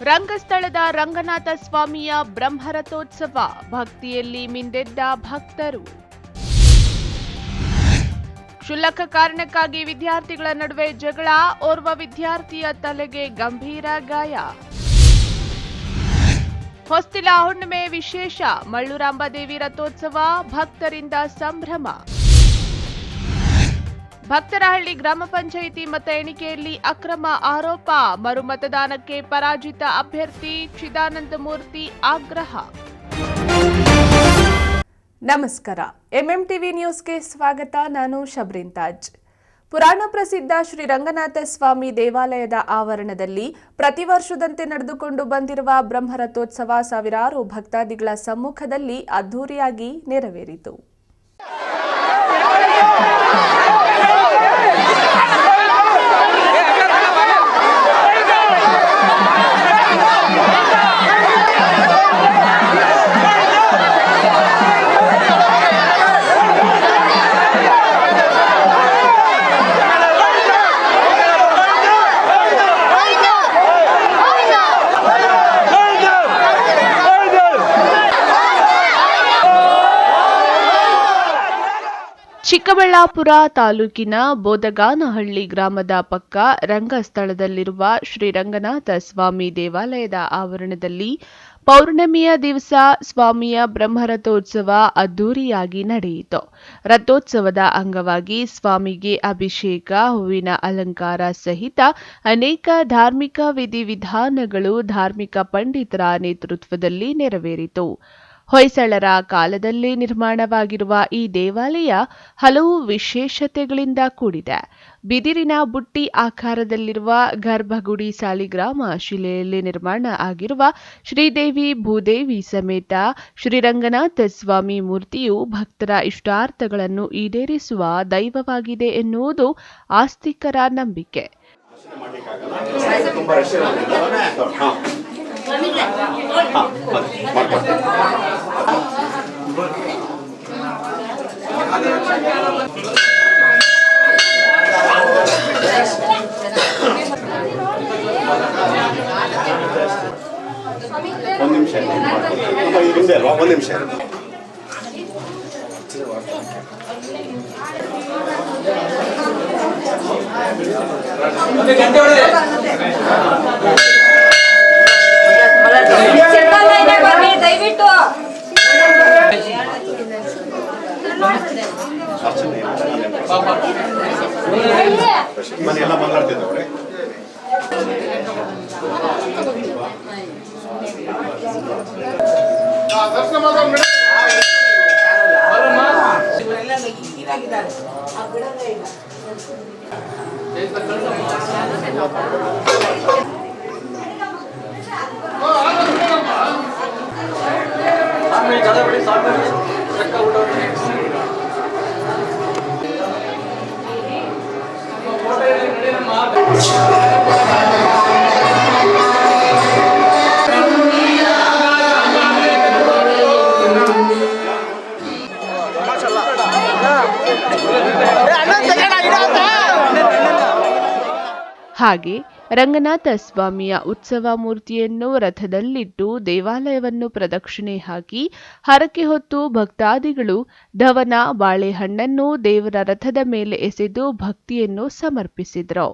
ರಂಗಸ್ಥಳದ ರಂಗನಾಥ ಸ್ವಾಮಿಯ ಬ್ರಹ್ಮರಥೋತ್ಸವ, ಭಕ್ತಿಯಲ್ಲಿ ಮಿಂದೆದ್ದ ಭಕ್ತರು. ಕ್ಷುಲ್ಲಕ ಕಾರಣಕ್ಕಾಗಿ ವಿದ್ಯಾರ್ಥಿಗಳ ನಡುವೆ ಜಗಳ, ಓರ್ವ ವಿದ್ಯಾರ್ಥಿಯ ತಲೆಗೆ ಗಂಭೀರ ಗಾಯ. ಹೊಸ್ತಿಲ ಹುಣ್ಣಿಮೆ ವಿಶೇಷ, ಮಳ್ಳೂರಾಂಬಾದೇವಿ ರಥೋತ್ಸವ, ಭಕ್ತರಿಂದ ಸಂಭ್ರಮ. ಭಕ್ತರಹಳ್ಳಿ ಗ್ರಾಮ ಪಂಚಾಯಿತಿ ಮತ ಎಣಿಕೆಯಲ್ಲಿ ಅಕ್ರಮ ಆರೋಪ, ಮರುಮತದಾನಕ್ಕೆ ಪರಾಜಿತ ಅಭ್ಯರ್ಥಿ ಚಿದಾನಂದಮೂರ್ತಿ ಆಗ್ರಹ. ನಮಸ್ಕಾರ, ಎಂಎಂಟಿವಿ ನ್ಯೂಸ್ಗೆ ಸ್ವಾಗತ. ನಾನು ಶಬ್ರಿನ್ ತಾಜ್. ಪುರಾಣ ಪ್ರಸಿದ್ಧ ಶ್ರೀ ರಂಗನಾಥ ಸ್ವಾಮಿ ದೇವಾಲಯದ ಆವರಣದಲ್ಲಿ ಪ್ರತಿ ವರ್ಷದಂತೆ ನಡೆದುಕೊಂಡು ಬಂದಿರುವ ಬ್ರಹ್ಮರಥೋತ್ಸವ ಸಾವಿರಾರು ಭಕ್ತಾದಿಗಳ ಸಮ್ಮುಖದಲ್ಲಿ ಅದ್ದೂರಿಯಾಗಿ ನೆರವೇರಿತು. ಚಿಕ್ಕಬಳ್ಳಾಪುರ ತಾಲೂಕಿನ ಬೋದಗಾನಹಳ್ಳಿ ಗ್ರಾಮದ ಪಕ್ಕ ರಂಗಸ್ಥಳದಲ್ಲಿರುವ ಶ್ರೀ ರಂಗನಾಥ ಸ್ವಾಮಿ ದೇವಾಲಯದ ಆವರಣದಲ್ಲಿ ಪೌರ್ಣಮಿಯ ದಿವಸ ಸ್ವಾಮಿಯ ಬ್ರಹ್ಮರಥೋತ್ಸವ ಅದ್ದೂರಿಯಾಗಿ ನಡೆಯಿತು. ರಥೋತ್ಸವದ ಅಂಗವಾಗಿ ಸ್ವಾಮಿಗೆ ಅಭಿಷೇಕ, ಹೂವಿನ ಅಲಂಕಾರ ಸಹಿತ ಅನೇಕ ಧಾರ್ಮಿಕ ವಿಧಿವಿಧಾನಗಳು ಧಾರ್ಮಿಕ ಪಂಡಿತರ ನೇತೃತ್ವದಲ್ಲಿ ನೆರವೇರಿತು. ಹೊಯ್ಸಳರ ಕಾಲದಲ್ಲಿ ನಿರ್ಮಾಣವಾಗಿರುವ ಈ ದೇವಾಲಯ ಹಲವು ವಿಶೇಷತೆಗಳಿಂದ ಕೂಡಿದೆ. ಬಿದಿರಿನ ಬುಟ್ಟಿ ಆಕಾರದಲ್ಲಿರುವ ಗರ್ಭಗುಡಿ ಸಾಲಿಗ್ರಾಮ ಶಿಲೆಯಲ್ಲಿ ನಿರ್ಮಾಣ ಆಗಿರುವ ಶ್ರೀದೇವಿ ಭೂದೇವಿ ಸಮೇತ ಶ್ರೀರಂಗನಾಥ ಸ್ವಾಮಿ ಮೂರ್ತಿಯು ಭಕ್ತರ ಇಷ್ಟಾರ್ಥಗಳನ್ನು ಈಡೇರಿಸುವ ದೈವವಾಗಿದೆ ಎನ್ನುವುದು ಆಸ್ತಿಕರ ನಂಬಿಕೆ. ಒಂದು ನಿಮಿಷ ಹಿಂದೆ ಅಲ್ವಾ, ಒಂದು ನಿಮಿಷ. ದಯವಿಟ್ಟು ಮನೆಯೆಲ್ಲ ಮಾತಾಡ್ತಿದ್ದವ್ರೆ. ಹಾಗೆ ರಂಗನಾಥ ಸ್ವಾಮಿಯ ಉತ್ಸವ ಮೂರ್ತಿಯನ್ನು ರಥದಲ್ಲಿಟ್ಟು ದೇವಾಲಯವನ್ನು ಪ್ರದಕ್ಷಿಣೆ ಹಾಕಿ ಹರಕೆ ಹೊತ್ತು ಭಕ್ತಾದಿಗಳು ಧವನ ಬಾಳೆಹಣ್ಣನ್ನು ದೇವರ ರಥದ ಮೇಲೆ ಎಸೆದು ಭಕ್ತಿಯನ್ನು ಸಮರ್ಪಿಸಿದರು.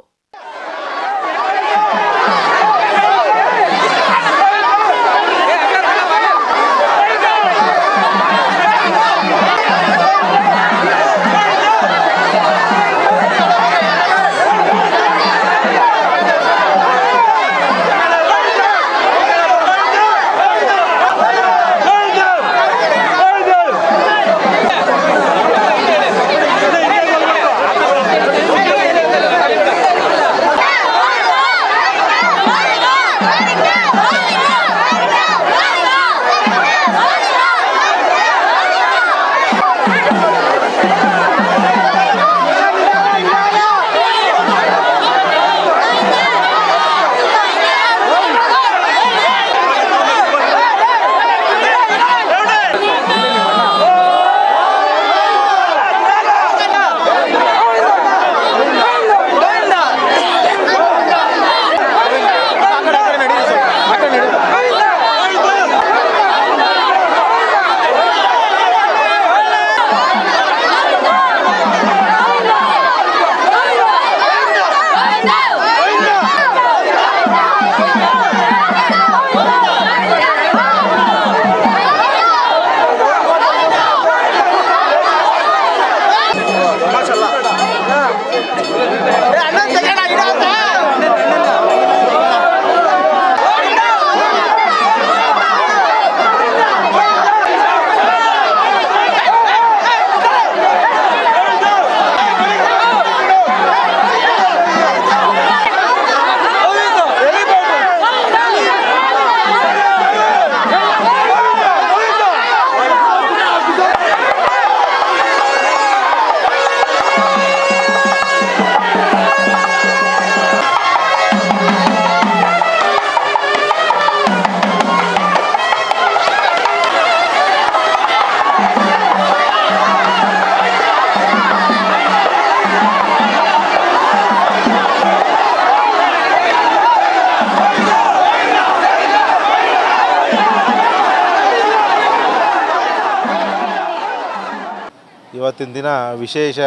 ಇವತ್ತಿನ ದಿನ ವಿಶೇಷ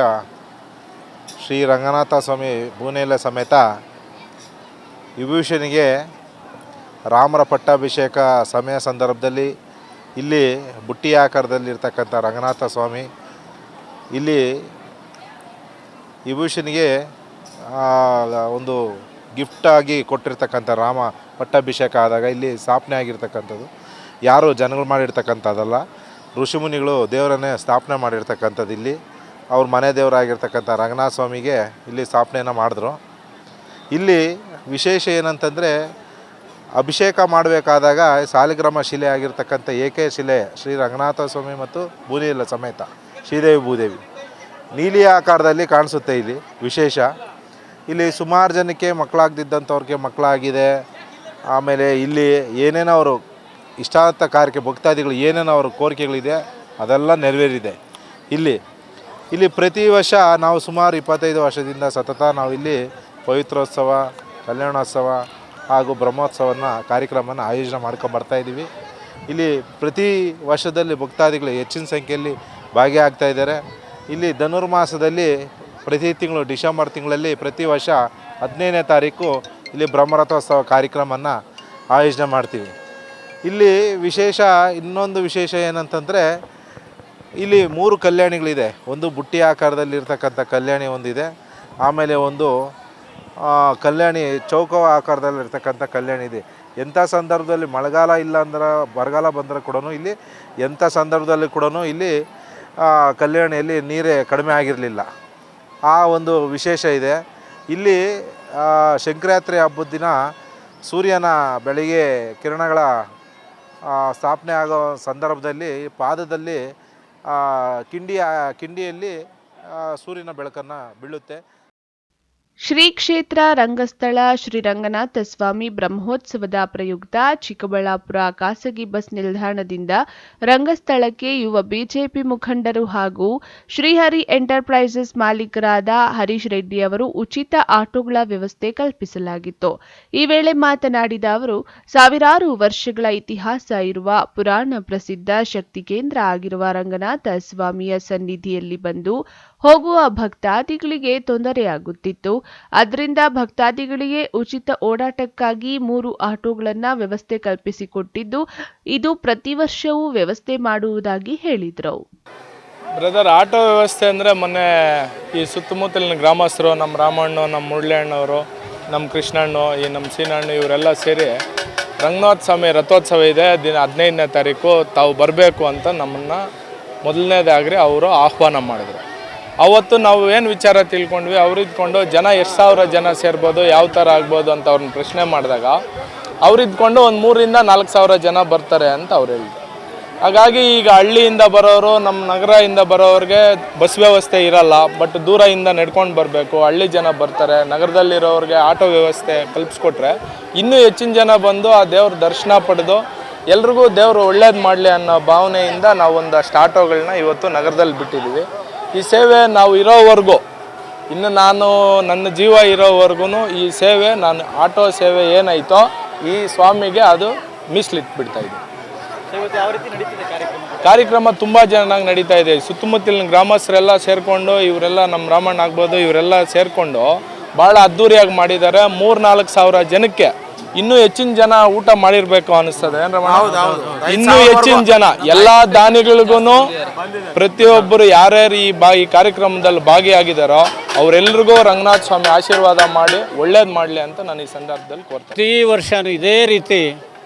ಶ್ರೀ ರಂಗನಾಥ ಸ್ವಾಮಿ ಭೂನೇಲ ಸಮೇತ ವಿಭೂಷಣಿಗೆ ರಾಮರ ಪಟ್ಟಾಭಿಷೇಕ ಸಮಯ ಸಂದರ್ಭದಲ್ಲಿ ಇಲ್ಲಿ ಬುಟ್ಟಿ ಆಕಾರದಲ್ಲಿರ್ತಕ್ಕಂಥ ರಂಗನಾಥ ಸ್ವಾಮಿ ಇಲ್ಲಿ ವಿಭೂಷಣಿಗೆ ಒಂದು ಗಿಫ್ಟಾಗಿ ಕೊಟ್ಟಿರ್ತಕ್ಕಂಥ ರಾಮ ಪಟ್ಟಾಭಿಷೇಕ ಆದಾಗ ಇಲ್ಲಿ ಸ್ಥಾಪನೆ ಆಗಿರ್ತಕ್ಕಂಥದ್ದು. ಯಾರು ಜನಗಳು ಮಾಡಿರ್ತಕ್ಕಂಥದ್ದಲ್ಲ, ಋಷಿಮುನಿಗಳು ದೇವರನ್ನೇ ಸ್ಥಾಪನೆ ಮಾಡಿರ್ತಕ್ಕಂಥದ್ದು. ಇಲ್ಲಿ ಅವ್ರ ಮನೆ ದೇವರಾಗಿರ್ತಕ್ಕಂಥ ರಂಗನಾಥ ಸ್ವಾಮಿಗೆ ಇಲ್ಲಿ ಸ್ಥಾಪನೆಯನ್ನು ಮಾಡಿದ್ರು. ಇಲ್ಲಿ ವಿಶೇಷ ಏನಂತಂದರೆ ಅಭಿಷೇಕ ಮಾಡಬೇಕಾದಾಗ ಸಾಲಿಗ್ರಾಮ ಶಿಲೆ ಆಗಿರ್ತಕ್ಕಂಥ ಏಕೆ ಶಿಲೆ ಶ್ರೀ ರಂಗನಾಥ ಸ್ವಾಮಿ ಮತ್ತು ಭೂದೇವಿ ಸಮೇತ ಶ್ರೀದೇವಿ ಭೂದೇವಿ ನೀಲಿ ಆಕಾರದಲ್ಲಿ ಕಾಣಿಸುತ್ತೆ. ಇಲ್ಲಿ ವಿಶೇಷ ಇಲ್ಲಿ ಸುಮಾರು ಜನಕ್ಕೆ ಮಕ್ಕಳಾಗದಿದ್ದಂಥವ್ರಿಗೆ ಮಕ್ಕಳಾಗಿದೆ. ಆಮೇಲೆ ಇಲ್ಲಿ ಏನೇನೋ ಅವರು ಇಷ್ಟಾರ್ಥ ಕಾರ್ಯಕ್ಕೆ ಭಕ್ತಾದಿಗಳು ಏನೇನೋ ಅವ್ರ ಕೋರಿಕೆಗಳಿದೆ ಅದೆಲ್ಲ ನೆರವೇರಿದೆ. ಇಲ್ಲಿ ಪ್ರತಿ ವರ್ಷ ನಾವು ಸುಮಾರು 25 ವರ್ಷದಿಂದ ಸತತ ನಾವು ಇಲ್ಲಿ ಪವಿತ್ರೋತ್ಸವ, ಕಲ್ಯಾಣೋತ್ಸವ ಹಾಗೂ ಬ್ರಹ್ಮೋತ್ಸವನ ಕಾರ್ಯಕ್ರಮನ ಆಯೋಜನೆ ಮಾಡ್ಕೊಂಬರ್ತಾಯಿದ್ದೀವಿ. ಇಲ್ಲಿ ಪ್ರತಿ ವರ್ಷದಲ್ಲಿ ಭಕ್ತಾದಿಗಳು ಹೆಚ್ಚಿನ ಸಂಖ್ಯೆಯಲ್ಲಿ ಭಾಗಿಯಾಗ್ತಾಯಿದ್ದಾರೆ. ಇಲ್ಲಿ ಧನುರ್ಮಾಸದಲ್ಲಿ ಪ್ರತಿ ತಿಂಗಳು ಡಿಸೆಂಬರ್ ತಿಂಗಳಲ್ಲಿ ಪ್ರತಿ ವರ್ಷ 15ನೇ ತಾರೀಕು ಇಲ್ಲಿ ಬ್ರಹ್ಮರಥೋತ್ಸವ ಕಾರ್ಯಕ್ರಮನ ಆಯೋಜನೆ ಮಾಡ್ತೀವಿ. ಇಲ್ಲಿ ಇನ್ನೊಂದು ವಿಶೇಷ ಏನಂತಂದರೆ ಇಲ್ಲಿ 3 ಕಲ್ಯಾಣಿಗಳಿದೆ. ಒಂದು ಬುಟ್ಟಿ ಆಕಾರದಲ್ಲಿರ್ತಕ್ಕಂಥ ಕಲ್ಯಾಣಿ ಒಂದಿದೆ, ಆಮೇಲೆ ಒಂದು ಕಲ್ಯಾಣಿ ಚೌಕ ಆಕಾರದಲ್ಲಿರ್ತಕ್ಕಂಥ ಕಲ್ಯಾಣಿ ಇದೆ. ಎಂಥ ಸಂದರ್ಭದಲ್ಲಿ ಮಳೆಗಾಲ ಇಲ್ಲ ಅಂದ್ರೆ ಬರಗಾಲ ಬಂದರೆ ಕೂಡ ಇಲ್ಲಿ ಎಂಥ ಸಂದರ್ಭದಲ್ಲಿ ಕೂಡ ಇಲ್ಲಿ ಕಲ್ಯಾಣಿಯಲ್ಲಿ ನೀರೇ ಕಡಿಮೆ ಆಗಿರಲಿಲ್ಲ. ಆ ಒಂದು ವಿಶೇಷ ಇದೆ. ಇಲ್ಲಿ ಸಂಕ್ರಾಂತಿ ಹಬ್ಬದ ದಿನ ಸೂರ್ಯನ ಬೆಳಗ್ಗೆ ಕಿರಣಗಳ ಸ್ಥಾಪನೆ ಆಗೋ ಸಂದರ್ಭದಲ್ಲಿ ಪಾದದಲ್ಲಿ ಕಿಂಡಿಯಲ್ಲಿ ಸೂರ್ಯನ ಬೆಳಕನ್ನು ಬೀಳುತ್ತೆ. ಶ್ರೀ ಕ್ಷೇತ್ರ ರಂಗಸ್ಥಳ ಶ್ರೀ ರಂಗನಾಥ ಸ್ವಾಮಿ ಬ್ರಹ್ಮೋತ್ಸವದ ಪ್ರಯುಕ್ತ ಚಿಕ್ಕಬಳ್ಳಾಪುರ ಖಾಸಗಿ ಬಸ್ ನಿಲ್ದಾಣದಿಂದ ರಂಗಸ್ಥಳಕ್ಕೆ ಯುವ ಬಿಜೆಪಿ ಮುಖಂಡರು ಹಾಗೂ ಶ್ರೀಹರಿ ಎಂಟರ್ಪ್ರೈಸಸ್ ಮಾಲೀಕರಾದ ಹರೀಶ್ ರೆಡ್ಡಿ ಅವರು ಉಚಿತ ಆಟೋಗಳ ವ್ಯವಸ್ಥೆ ಕಲ್ಪಿಸಲಾಗಿತ್ತು. ಈ ವೇಳೆ ಮಾತನಾಡಿದ ಅವರು, ಸಾವಿರಾರು ವರ್ಷಗಳ ಇತಿಹಾಸ ಇರುವ ಪುರಾಣ ಪ್ರಸಿದ್ಧ ಶಕ್ತಿ ಕೇಂದ್ರ ಆಗಿರುವ ರಂಗನಾಥ ಸ್ವಾಮಿಯ ಸನ್ನಿಧಿಯಲ್ಲಿ ಬಂದು ಹೋಗುವ ಭಕ್ತಾದಿಗಳಿಗೆ ತೊಂದರೆಯಾಗುತ್ತಿತ್ತು. ಅದರಿಂದ ಭಕ್ತಾದಿಗಳಿಗೆ ಉಚಿತ ಓಡಾಟಕ್ಕಾಗಿ 3 ಆಟೋಗಳನ್ನು ವ್ಯವಸ್ಥೆ ಕಲ್ಪಿಸಿಕೊಟ್ಟಿದ್ದು, ಇದು ಪ್ರತಿ ವರ್ಷವೂ ವ್ಯವಸ್ಥೆ ಮಾಡುವುದಾಗಿ ಹೇಳಿದರು. ಬ್ರದರ್, ಆಟೋ ವ್ಯವಸ್ಥೆ ಅಂದರೆ ಮೊನ್ನೆ ಈ ಸುತ್ತಮುತ್ತಲಿನ ಗ್ರಾಮಸ್ಥರು, ನಮ್ಮ ರಾಮಣ್ಣ, ನಮ್ಮ ಮುರಳಿಯಣ್ಣವರು, ನಮ್ಮ ಕೃಷ್ಣಣ್ಣು, ಈ ನಮ್ಮ ಸೀನಣ್ಣು ಇವರೆಲ್ಲ ಸೇರಿ ರಂಗನಾಥ ಸ್ವಾಮಿ ರಥೋತ್ಸವ ಇದೆ, ದಿನ 15ನೇ ತಾರೀಕು ತಾವು ಬರಬೇಕು ಅಂತ ನಮ್ಮನ್ನು ಮೊದಲನೇದಾಗಿ ಅವರು ಆಹ್ವಾನ ಮಾಡಿದ್ರು. ಅವತ್ತು ನಾವು ಏನು ವಿಚಾರ ತಿಳ್ಕೊಂಡ್ವಿ, ಅವ್ರಿದ್ಕೊಂಡು ಜನ ಎಷ್ಟು ಸಾವಿರ ಜನ ಸೇರ್ಬೋದು, ಯಾವ ಥರ ಆಗ್ಬೋದು ಅಂತ ಅವ್ರನ್ನ ಪ್ರಶ್ನೆ ಮಾಡಿದಾಗ ಅವ್ರಿದ್ಕೊಂಡು ಒಂದು 3,000-4,000 ಜನ ಬರ್ತಾರೆ ಅಂತ ಅವ್ರು ಹೇಳಿದ್ರು. ಹಾಗಾಗಿ ಈಗ ಹಳ್ಳಿಯಿಂದ ಬರೋರು, ನಮ್ಮ ನಗರದಿಂದ ಬರೋರಿಗೆ ಬಸ್ ವ್ಯವಸ್ಥೆ ಇರಲ್ಲ, ಬಟ್ ದೂರದಿಂದ ನಡ್ಕೊಂಡು ಬರಬೇಕು, ಹಳ್ಳಿ ಜನ ಬರ್ತಾರೆ. ನಗರದಲ್ಲಿರೋರಿಗೆ ಆಟೋ ವ್ಯವಸ್ಥೆ ಕಲ್ಪಿಸ್ಕೊಟ್ರೆ ಇನ್ನೂ ಹೆಚ್ಚಿನ ಜನ ಬಂದು ಆ ದೇವ್ರ ದರ್ಶನ ಪಡೆದು ಎಲ್ರಿಗೂ ದೇವರು ಒಳ್ಳೇದು ಮಾಡಲಿ ಅನ್ನೋ ಭಾವನೆಯಿಂದ ನಾವು ಒಂದಷ್ಟು ಆಟೋಗಳನ್ನ ಇವತ್ತು ನಗರದಲ್ಲಿ ಬಿಟ್ಟಿದ್ದೀವಿ. ಈ ಸೇವೆ ನಾವು ಇರೋವರೆಗೂ, ಇನ್ನು ನನ್ನ ಜೀವ ಇರೋವರೆಗೂ ಈ ಸೇವೆ, ನಾನು ಆಟೋ ಸೇವೆ ಏನಾಯ್ತೋ ಈ ಸ್ವಾಮಿಗೆ ಅದು ಮೀಸಲಿಟ್ಬಿಡ್ತಾಯಿದೆ. ಕಾರ್ಯಕ್ರಮ ತುಂಬ ಚೆನ್ನಾಗಿ ನಡೀತಾ ಇದೆ. ಸುತ್ತಮುತ್ತಲಿನ ಗ್ರಾಮಸ್ಥರೆಲ್ಲ ಸೇರಿಕೊಂಡು, ಇವರೆಲ್ಲ ನಮ್ಮ ರಾಮಣ್ಣ ಆಗ್ಬೋದು, ಇವರೆಲ್ಲ ಸೇರಿಕೊಂಡು ಭಾಳ ಅದ್ಧೂರಿಯಾಗಿ ಮಾಡಿದ್ದಾರೆ. 3-4 ಸಾವಿರ ಜನಕ್ಕೆ ಇನ್ನೂ ಹೆಚ್ಚಿನ ಜನ ಊಟ ಮಾಡಿರ್ಬೇಕು ಅನಿಸ್ತದೆ. ಇನ್ನೂ ಹೆಚ್ಚಿನ ಜನ ಎಲ್ಲ ದಾನಿಗಳಿಗೂ ಪ್ರತಿಯೊಬ್ಬರು ಯಾರ್ಯಾರು ಈ ಕಾರ್ಯಕ್ರಮದಲ್ಲಿ ಭಾಗಿಯಾಗಿದ್ದಾರೋ ಅವರೆಲ್ಲರಿಗೂ ರಂಗನಾಥ ಸ್ವಾಮಿ ಆಶೀರ್ವಾದ ಮಾಡಿ ಒಳ್ಳೇದು ಮಾಡಲಿ ಅಂತ ನಾನು ಈ ಸಂದರ್ಭದಲ್ಲಿ ಕೋರ್ತೀನಿ. ಪ್ರತಿ ವರ್ಷ ಇದೇ ರೀತಿ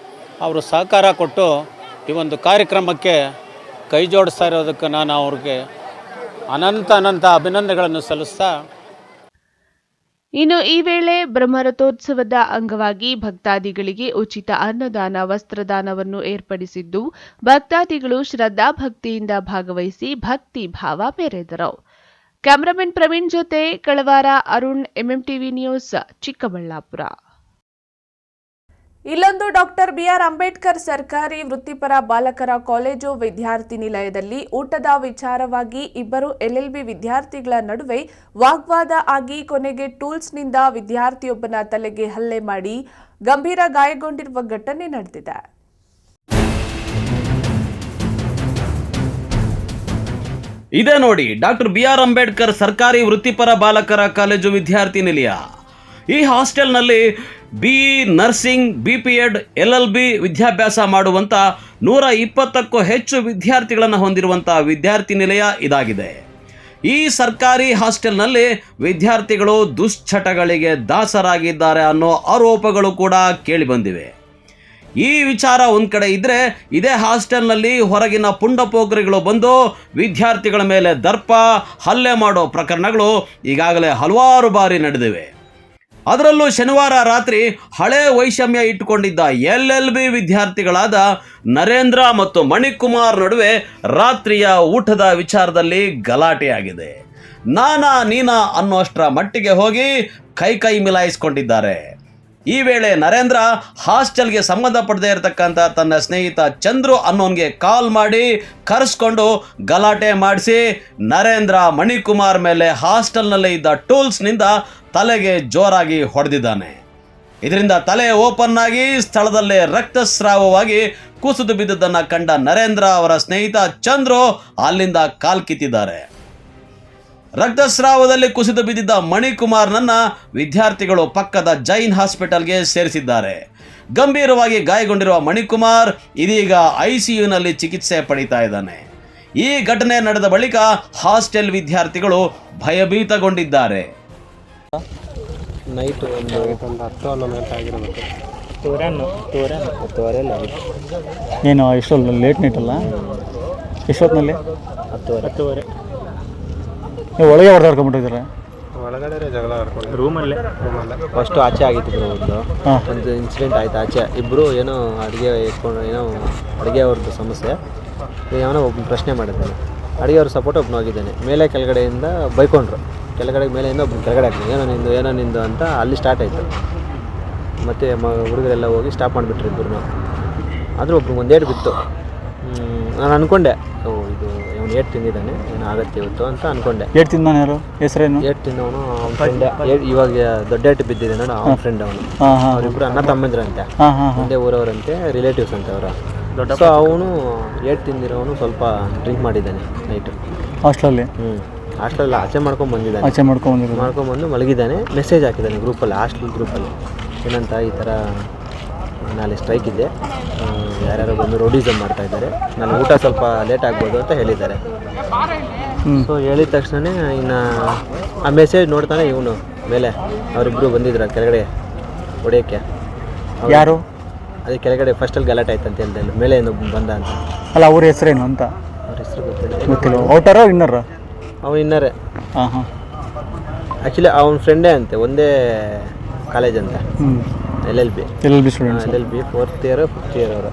ಅವರು ಸಹಕಾರ ಕೊಟ್ಟು ಈ ಒಂದು ಕಾರ್ಯಕ್ರಮಕ್ಕೆ ಕೈ ಜೋಡಿಸ್ತಾ ಇರೋದಕ್ಕೆ ನಾನು ಅವ್ರಿಗೆ ಅನಂತ ಅಭಿನಂದನೆಗಳನ್ನು ಸಲ್ಲಿಸ್ತಾ, ಇನ್ನು ಈ ವೇಳೆ ಬ್ರಹ್ಮರಥೋತ್ಸವದ ಅಂಗವಾಗಿ ಭಕ್ತಾದಿಗಳಿಗೆ ಉಚಿತ ಅನ್ನದಾನ, ವಸ್ತ್ರದಾನವನ್ನು ಏರ್ಪಡಿಸಿದ್ದು, ಭಕ್ತಾದಿಗಳು ಶ್ರದ್ಧಾ ಭಕ್ತಿಯಿಂದ ಭಾಗವಹಿಸಿ ಭಕ್ತಿ ಭಾವ ಮೆರೆದರು. ಕ್ಯಾಮರಾಮನ್ ಪ್ರವೀಣ್ ಜೊತೆ ಕಳವಾರ ಅರುಣ್, ಎಂಎಂಟಿವಿ ನ್ಯೂಸ್, ಚಿಕ್ಕಬಳ್ಳಾಪುರ. ಇಲ್ಲೊಂದು ಡಾಕ್ಟರ್ ಬಿಆರ್ ಅಂಬೇಡ್ಕರ್ ಸರ್ಕಾರಿ ವೃತ್ತಿಪರ ಬಾಲಕರ ಕಾಲೇಜು ವಿದ್ಯಾರ್ಥಿ ನಿಲಯದಲ್ಲಿ ಊಟದ ವಿಚಾರವಾಗಿ 2 LLB ವಿದ್ಯಾರ್ಥಿಗಳ ನಡುವೆ ವಾಗ್ವಾದ ಆಗಿ ಕೊನೆಗೆ ಟೂಲ್ಸ್ನಿಂದ ವಿದ್ಯಾರ್ಥಿಯೊಬ್ಬನ ತಲೆಗೆ ಹಲ್ಲೆ ಮಾಡಿ ಗಂಭೀರ ಗಾಯಗೊಂಡಿರುವ ಘಟನೆ ನಡೆದಿದೆ. ಇದೇ ನೋಡಿ ಡಾಕ್ಟರ್ BR ಅಂಬೇಡ್ಕರ್ ಸರ್ಕಾರಿ ವೃತ್ತಿಪರ ಬಾಲಕರ ಕಾಲೇಜು ವಿದ್ಯಾರ್ಥಿ ನಿಲಯ. ಈ ಹಾಸ್ಟೆಲ್ನಲ್ಲಿ BE ನರ್ಸಿಂಗ್, BPEd, LLB ವಿದ್ಯಾಭ್ಯಾಸ ಮಾಡುವಂಥ 120ಕ್ಕೂ ಹೆಚ್ಚು ವಿದ್ಯಾರ್ಥಿಗಳನ್ನು ಹೊಂದಿರುವಂಥ ವಿದ್ಯಾರ್ಥಿ ನಿಲಯ ಇದಾಗಿದೆ. ಈ ಸರ್ಕಾರಿ ಹಾಸ್ಟೆಲ್ನಲ್ಲಿ ವಿದ್ಯಾರ್ಥಿಗಳು ದುಶ್ಚಟಗಳಿಗೆ ದಾಸರಾಗಿದ್ದಾರೆ ಅನ್ನೋ ಆರೋಪಗಳು ಕೂಡ ಕೇಳಿಬಂದಿವೆ. ಈ ವಿಚಾರ ಒಂದು ಕಡೆ ಇದ್ದರೆ, ಇದೇ ಹಾಸ್ಟೆಲ್ನಲ್ಲಿ ಹೊರಗಿನ ಪುಂಡಪೋಖರಿಗಳು ಬಂದು ವಿದ್ಯಾರ್ಥಿಗಳ ಮೇಲೆ ದರ್ಪ ಹಲ್ಲೆ ಮಾಡೋ ಪ್ರಕರಣಗಳು ಈಗಾಗಲೇ ಹಲವಾರು ಬಾರಿ ನಡೆದಿವೆ. ಅದರಲ್ಲೂ ಶನಿವಾರ ರಾತ್ರಿ ಹಳೆ ವೈಷಮ್ಯ ಇಟ್ಟುಕೊಂಡಿದ್ದ LLB ವಿದ್ಯಾರ್ಥಿಗಳಾದ ನರೇಂದ್ರ ಮತ್ತು ಮಣಿಕುಮಾರ್ ನಡುವೆ ರಾತ್ರಿಯ ಊಟದ ವಿಚಾರದಲ್ಲಿ ಗಲಾಟೆಯಾಗಿದೆ. ನಾನಾ ನೀನಾ ಅನ್ನೋಷ್ಟರ ಮಟ್ಟಿಗೆ ಹೋಗಿ ಕೈ ಮಿಲಾಯಿಸ್ಕೊಂಡಿದ್ದಾರೆ. ಈ ವೇಳೆ ನರೇಂದ್ರ ಹಾಸ್ಟೆಲ್ಗೆ ಸಂಬಂಧಪಡದೇ ಇರತಕ್ಕಂಥ ತನ್ನ ಸ್ನೇಹಿತ ಚಂದ್ರು ಅನ್ನೋನ್ಗೆ ಕಾಲ್ ಮಾಡಿ ಕರೆಸ್ಕೊಂಡು ಗಲಾಟೆ ಮಾಡಿಸಿ ನರೇಂದ್ರ ಮಣಿಕುಮಾರ್ ಮೇಲೆ ಹಾಸ್ಟೆಲ್ನಲ್ಲೇ ಇದ್ದ ಟೂಲ್ಸ್ನಿಂದ ತಲೆಗೆ ಜೋರಾಗಿ ಹೊಡೆದಿದ್ದಾನೆ. ಇದರಿಂದ ತಲೆ ಓಪನ್ ಆಗಿ ಸ್ಥಳದಲ್ಲೇ ರಕ್ತಸ್ರಾವವಾಗಿ ಕುಸಿದು ಬಿದ್ದುದನ್ನು ಕಂಡ ನರೇಂದ್ರ ಅವರ ಸ್ನೇಹಿತ ಚಂದ್ರು ಅಲ್ಲಿಂದ ಕಾಲ್ಕಿತ್ತಿದ್ದಾರೆ. ರಕ್ತಸ್ರಾವದಲ್ಲಿ ಕುಸಿದು ಬಿದ್ದಿದ್ದ ಮಣಿಕುಮಾರ್ನನ್ನ ವಿದ್ಯಾರ್ಥಿಗಳು ಪಕ್ಕದ ಜೈನ್ ಹಾಸ್ಪಿಟಲ್ಗೆ ಸೇರಿಸಿದ್ದಾರೆ. ಗಂಭೀರವಾಗಿ ಗಾಯಗೊಂಡಿರುವ ಮಣಿಕುಮಾರ್ ಇದೀಗ ICUನಲ್ಲಿ ಚಿಕಿತ್ಸೆ ಪಡೀತಾ ಇದ್ದಾನೆ. ಈ ಘಟನೆ ನಡೆದ ಬಳಿಕ ಹಾಸ್ಟೆಲ್ ವಿದ್ಯಾರ್ಥಿಗಳು ಭಯಭೀತಗೊಂಡಿದ್ದಾರೆ. ನೈಟ್ ಒಂದು 10-11 ಗಂಟೆ ಆಗಿರಬೇಕು. ಏನು ಇಷ್ಟೊಂದು ಲೇಟ್ ನೈಟ್ ಅಲ್ಲ? ಎಷ್ಟೊತ್ತಿನಲ್ಲಿ? 10:30. ನೀವು ಒಳಗೆ ಹೊಡೆದಾಡ್ಕೊಂಡ್ಬಿಟ್ಟಿದ್ದೀರಾ? ಒಳಗಡೆ ಜಗಳ ಆಡ್ಕೊಂಡು ರೂಮಲ್ಲೇ ಫಸ್ಟು ಆಚೆ ಆಗಿತ್ತು ಒಂದು ಇನ್ಸಿಡೆಂಟ್ ಆಯ್ತು. ಆಚೆ ಇಬ್ಬರು ಏನೋ ಅಡುಗೆ ಇಟ್ಕೊಂಡು ಏನೋ ಅಡುಗೆ ಅವ್ರದ್ದು ಸಮಸ್ಯೆ, ಏನೋ ಒಬ್ಬನು ಪ್ರಶ್ನೆ ಮಾಡಿದ್ದಾನೆ. ಅಡುಗೆಯವ್ರ ಸಪೋರ್ಟ್ ಒಬ್ಬನು ಹೋಗಿದ್ದಾನೆ. ಮೇಲೆ ಕೆಳಗಡೆಯಿಂದ ಬೈಕೊಂಡ್ರು. ಮೇಲೆಯಿಂದ ಒಬ್ಬನು ಕೆಳಗಡೆ ಹಾಕ್ತೀನಿ ಏನೋ ನಿಂದು ಅಂತ ಅಲ್ಲಿ ಸ್ಟಾರ್ಟ್ ಆಯಿತು. ಮತ್ತು ಹುಡುಗರೆಲ್ಲ ಹೋಗಿ ಸ್ಟಾಪ್ ಮಾಡಿಬಿಟ್ರು ಇಬ್ಬರು. ಆದರೂ ಒಬ್ರು ಒಂದೇಟು ಬಿತ್ತು. ನಾನು ಅಂದ್ಕೊಂಡೆ ಇದು ಅವನು ಏಟ್ ತಿಂದಿದ್ದಾನೆ, ಏನೋ ಆಗತ್ತೆ ಇವತ್ತು ಅಂತ ಅಂದ್ಕೊಂಡೆ. ಏಟ್ ತಿಂದಾನೆ? ಯಾರು ಹೆಸರೇನು? ಏಟ್ ತಿಂದವನು ಅವನ ಫ್ರೆಂಡ್. ಇವಾಗ ದೊಡ್ಡ ಏಟು ಬಿದ್ದಿದೆ ನೋಡು, ಅವನ ಫ್ರೆಂಡ್ ಅವನು. ಅವರಿಬ್ಬರು ಅಣ್ಣ ತಮ್ಮಂದ್ರಂತೆ, ಒಂದೇ ಊರವರಂತೆ, ರಿಲೇಟಿವ್ಸ್ ಅಂತೆ ಅವರ. ಸೊ ಅವನು ಏಟ್ ತಿಂದಿರೋನು ಸ್ವಲ್ಪ ಡ್ರಿಂಕ್ ಮಾಡಿದ್ದಾನೆ ನೈಟು ಹಾಸ್ಟೆಲಲ್ಲಿ. ಹಾಸ್ಟೆಲ್ ಆಚೆ ಮಾಡ್ಕೊಂಡ್ಬಂದಿದ್ದಾನೆ. ಆಚೆ ಮಾಡ್ಕೊಂಡ್ಬಂದು ಮಲಗಿದ್ದಾನೆ. ಮೆಸೇಜ್ ಹಾಕಿದ್ದಾನೆ ಗ್ರೂಪಲ್ಲಿ, ಹಾಸ್ಟೆಲ್ ಗ್ರೂಪಲ್ಲಿ. ಏನಂತ, ಈ ಥರ ನಾಳೆ ಸ್ಟ್ರೈಕ್ ಇದೆ, ಯಾರ್ಯಾರು ಬಂದು ರೋಡಿಸಮ್ ಮಾಡ್ತಾಯಿದ್ದಾರೆ, ನಾನು ಊಟ ಸ್ವಲ್ಪ ಲೇಟ್ ಆಗ್ಬೋದು ಅಂತ ಹೇಳಿದ್ದಾರೆ. ಸೊ ಹೇಳಿದ ತಕ್ಷಣ ಇನ್ನು ಆ ಮೆಸೇಜ್ ನೋಡ್ತಾನೆ ಇವನು ಮೇಲೆ ಅವರಿಬ್ಬರು ಬಂದಿದ್ರು ಕೆಳಗಡೆ ಹೊಡೆಯೋಕ್ಕೆ. ಯಾರು? ಅದೇ ಕೆಳಗಡೆ ಫಸ್ಟಲ್ಲಿ ಗಲಾಟೆ ಆಯ್ತು ಅಂತ ಹೇಳ್ದೆ, ಮೇಲೆ ಏನು ಬಂದ ಅಂತ. ಅಲ್ಲ, ಅವ್ರ ಹೆಸರೇನು ಅಂತ? ಅವ್ರ ಹೆಸರು ಗೊತ್ತಿಲ್ಲ. ಔಟರ ಇನ್ನರ? ಅವನು ಇನ್ನರೇ. ಹಾಂ. ಆ್ಯಕ್ಚುಲಿ ಅವನ ಫ್ರೆಂಡೇ ಅಂತೆ, ಒಂದೇ ಕಾಲೇಜ್ ಅಂತ. LLB student. LLB 4th year 5th year ಅವರು.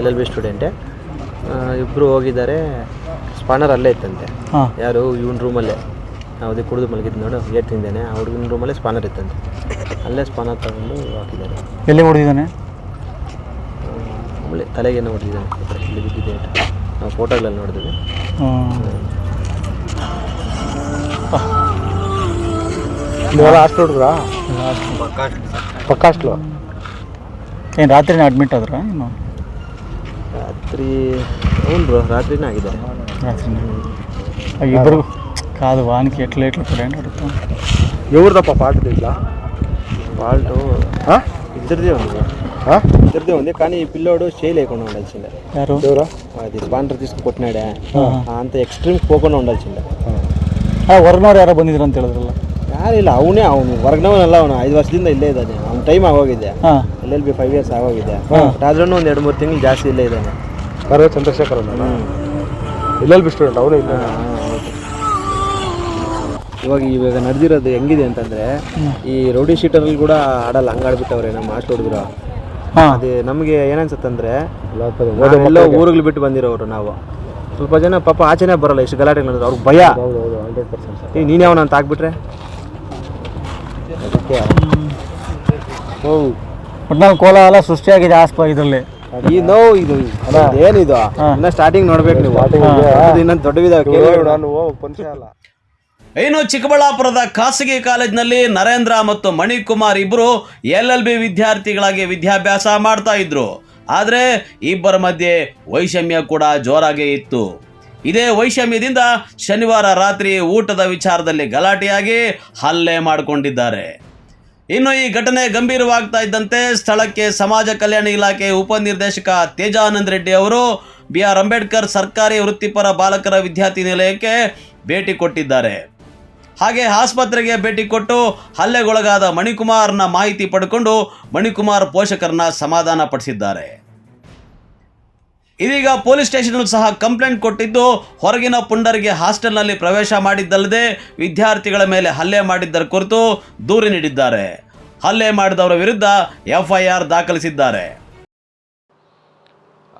LLB ಸ್ಟೂಡೆಂಟೇ. ಇಬ್ಬರು ಹೋಗಿದ್ದಾರೆ. ಸ್ಪಾನರ್ ಅಲ್ಲೇ ಇತ್ತಂತೆ. ಯಾರು? ಇವನ ರೂಮಲ್ಲೇ ಯಾವುದೇ ಕುಡಿದು ಮಲಗಿದ್ದು ನೋಡು, ಏಟ್ ತಿಂದೇನೆ, ಆ ಹುಡುಗನ ರೂಮಲ್ಲೇ ಸ್ಪಾನರ್ ಇತ್ತಂತೆ. ಅಲ್ಲೇ ಸ್ಪಾನರ್ ತಗೊಂಡು ಹಾಕಿದ್ದಾರೆ. ಎಲ್ಲಿ ಹೊಡೆದಿದ್ದಾನೆ? ಆಮೇಲೆ ತಲೆಗೇನೋ ಹೊಡೆದಿದ್ದಾನೆ, ಇಲ್ಲಿ ಬಿದ್ದಿದೆ. ನಾವು ಫೋಟೋಗಳಲ್ಲಿ ನೋಡಿದ್ವಿ. ಹಾಸ್ಟೆಲ್ ಹುಡುಗ್ರಾ? ಪಕ್ಕ ಹಾಸ್ಟ್ಲು. ಏನು ರಾತ್ರಿನೇ ಅಡ್ಮಿಟ್ ಆದ್ರ? ಏನು ರಾತ್ರಿ? ಹ್ಞೂ ಬ್ರೋ, ರಾತ್ರಿನೇ ಆಗಿದ್ದಾರೆ. ರಾತ್ರಿನೇ ಇಬ್ಬರಿಗೂ ಕಾದು ವಾನಿಕೆ ಎಟ್ಲೆ ಕೂಡ ನಡುತ್ತೆ. ಇವ್ರದಪ್ಪ ಫಾಲ್ಟ್ ಇಲ್ಲ. ಫಾಲ್ಟು ಇದ್ರದ್ದೇ ಒಂದು ಇದ್ರದ್ದೇ ಒಂದೇ, కానీ ఈ పిల్లోడు చేయలేకుండా ఉండాల్సిందే. ಯಾರು? అది స్పాన్సర్ తీసుకు కొట్టినాడే అంత ఎక్స్ట్రీమ్ పోకుండా ఉండాల్సిందే. ಹೊರನವ್ರು ಯಾರೋ ಬಂದಿದ್ರು ಅಂತ ಹೇಳಿದ್ರಲ್ಲ? ಯಾರಿಲ್ಲ, ಅವನು ಹೊರಗಿನವನಲ್ಲ. ಅವನು 5 ವರ್ಷದಿಂದ ಇಲ್ಲೇ ಇದ್ದಾನೆ. ಅವ್ನ ಟೈಮ್ ಆಗೋಗಿದೆ. LLB 5 years ಆಗೋಗಿದೆ. ಆದ್ರೂ ಒಂದು 2-3 ತಿಂಗಳು ಜಾಸ್ತಿ ಇಲ್ಲೇ ಇದ್ದಾನೆ. ಚಂದ್ರಶೇಖರ್ LLB ಸ್ಟೂಡೆಂಟ್ ಅವನು ಇಲ್ಲ. ಇವಾಗ ನಡೆದಿರೋದು ಹೆಂಗಿದೆ ಅಂತಂದರೆ, ಈ ರೌಡಿ ಶೀಟರಲ್ಲಿ ಕೂಡ ಆಡಲ್ಲ, ಹಂಗಾಡ್ಬಿಟ್ಟವ್ರೆ ನಮ್ಮ ಹಾಸ್ಟೆಲ್ ಹುಡುಗರು. ಅದೇ ನಮಗೆ ಏನನ್ಸುತ್ತಂದರೆ, ಎಲ್ಲ ಊರುಗಳು ಬಿಟ್ಟು ಬಂದಿರೋರು ನಾವು. ಸ್ವಲ್ಪ ಜನ ಪಾಪ ಆಚೆನೇ ಬರೋಲ್ಲ, ಇಷ್ಟು ಗಲಾಟೆ ನಡೆದ್ರು. ಅವ್ರಿಗೆ ಭಯ. 100%. ಈಗ ನೀನು ಯಾವನ ಅಂತ ಆಗ್ಬಿಟ್ರೆ ಅದಕ್ಕೆ ಒಟ್ನಲ್ಲಿ ಕೋಲಾಹಲ ಸೃಷ್ಟಿಯಾಗಿದೆ ಇದರಲ್ಲಿ. ಈ ನೋವು ಇದು ಏನಿದು ಇನ್ನು ಸ್ಟಾರ್ಟಿಂಗ್ ನೋಡ್ಬೇಕು ನೀವು. ಇನ್ನೊಂದು ದೊಡ್ಡವಿದಾವೆ. ಇನ್ನು ಚಿಕ್ಕಬಳ್ಳಾಪುರದ ಖಾಸಗಿ ಕಾಲೇಜಿನಲ್ಲಿ ನರೇಂದ್ರ ಮತ್ತು ಮಣಿಕುಮಾರ್ ಇಬ್ಬರು LLB ವಿದ್ಯಾರ್ಥಿಗಳಾಗಿ ವಿದ್ಯಾಭ್ಯಾಸ ಮಾಡ್ತಾ ಇದ್ರು. ಆದರೆ ಇಬ್ಬರ ಮಧ್ಯೆ ವೈಷಮ್ಯ ಕೂಡ ಜೋರಾಗೇ ಇತ್ತು. ಇದೇ ವೈಷಮ್ಯದಿಂದ ಶನಿವಾರ ರಾತ್ರಿ ಊಟದ ವಿಚಾರದಲ್ಲಿ ಗಲಾಟೆಯಾಗಿ ಹಲ್ಲೆ ಮಾಡಿಕೊಂಡಿದ್ದಾರೆ. ಇನ್ನು ಈ ಘಟನೆ ಗಂಭೀರವಾಗ್ತಾ ಇದ್ದಂತೆ ಸ್ಥಳಕ್ಕೆ ಸಮಾಜ ಕಲ್ಯಾಣ ಇಲಾಖೆ ಉಪನಿರ್ದೇಶಕ ತೇಜಾನಂದ ರೆಡ್ಡಿ ಅವರು BR ಅಂಬೇಡ್ಕರ್ ಸರ್ಕಾರಿ ವೃತ್ತಿಪರ ಬಾಲಕರ ವಿದ್ಯಾರ್ಥಿ ನಿಲಯಕ್ಕೆ ಭೇಟಿ ಕೊಟ್ಟಿದ್ದಾರೆ. ಹಾಗೆ ಆಸ್ಪತ್ರೆಗೆ ಭೇಟಿ ಕೊಟ್ಟು ಹಲ್ಲೆಗೊಳಗಾದ ಮಣಿಕುಮಾರ್ನ ಮಾಹಿತಿ ಪಡೆದುಕೊಂಡು ಮಣಿಕುಮಾರ್ ಪೋಷಕರನ್ನ ಸಮಾಧಾನ ಪಡಿಸಿದ್ದಾರೆ. ಇದೀಗ ಪೊಲೀಸ್ ಸ್ಟೇಷನ್ ಸಹ ಕಂಪ್ಲೇಂಟ್ ಕೊಟ್ಟಿದ್ದು, ಹೊರಗಿನ ಪುಂಡರಿಗೆ ಹಾಸ್ಟೆಲ್ನಲ್ಲಿ ಪ್ರವೇಶ ಮಾಡಿದ್ದಲ್ಲದೆ ವಿದ್ಯಾರ್ಥಿಗಳ ಮೇಲೆ ಹಲ್ಲೆ ಮಾಡಿದ್ದರ ಕುರಿತು ದೂರು ನೀಡಿದ್ದಾರೆ. ಹಲ್ಲೆ ಮಾಡಿದವರ ವಿರುದ್ಧ FIR ದಾಖಲಿಸಿದ್ದಾರೆ.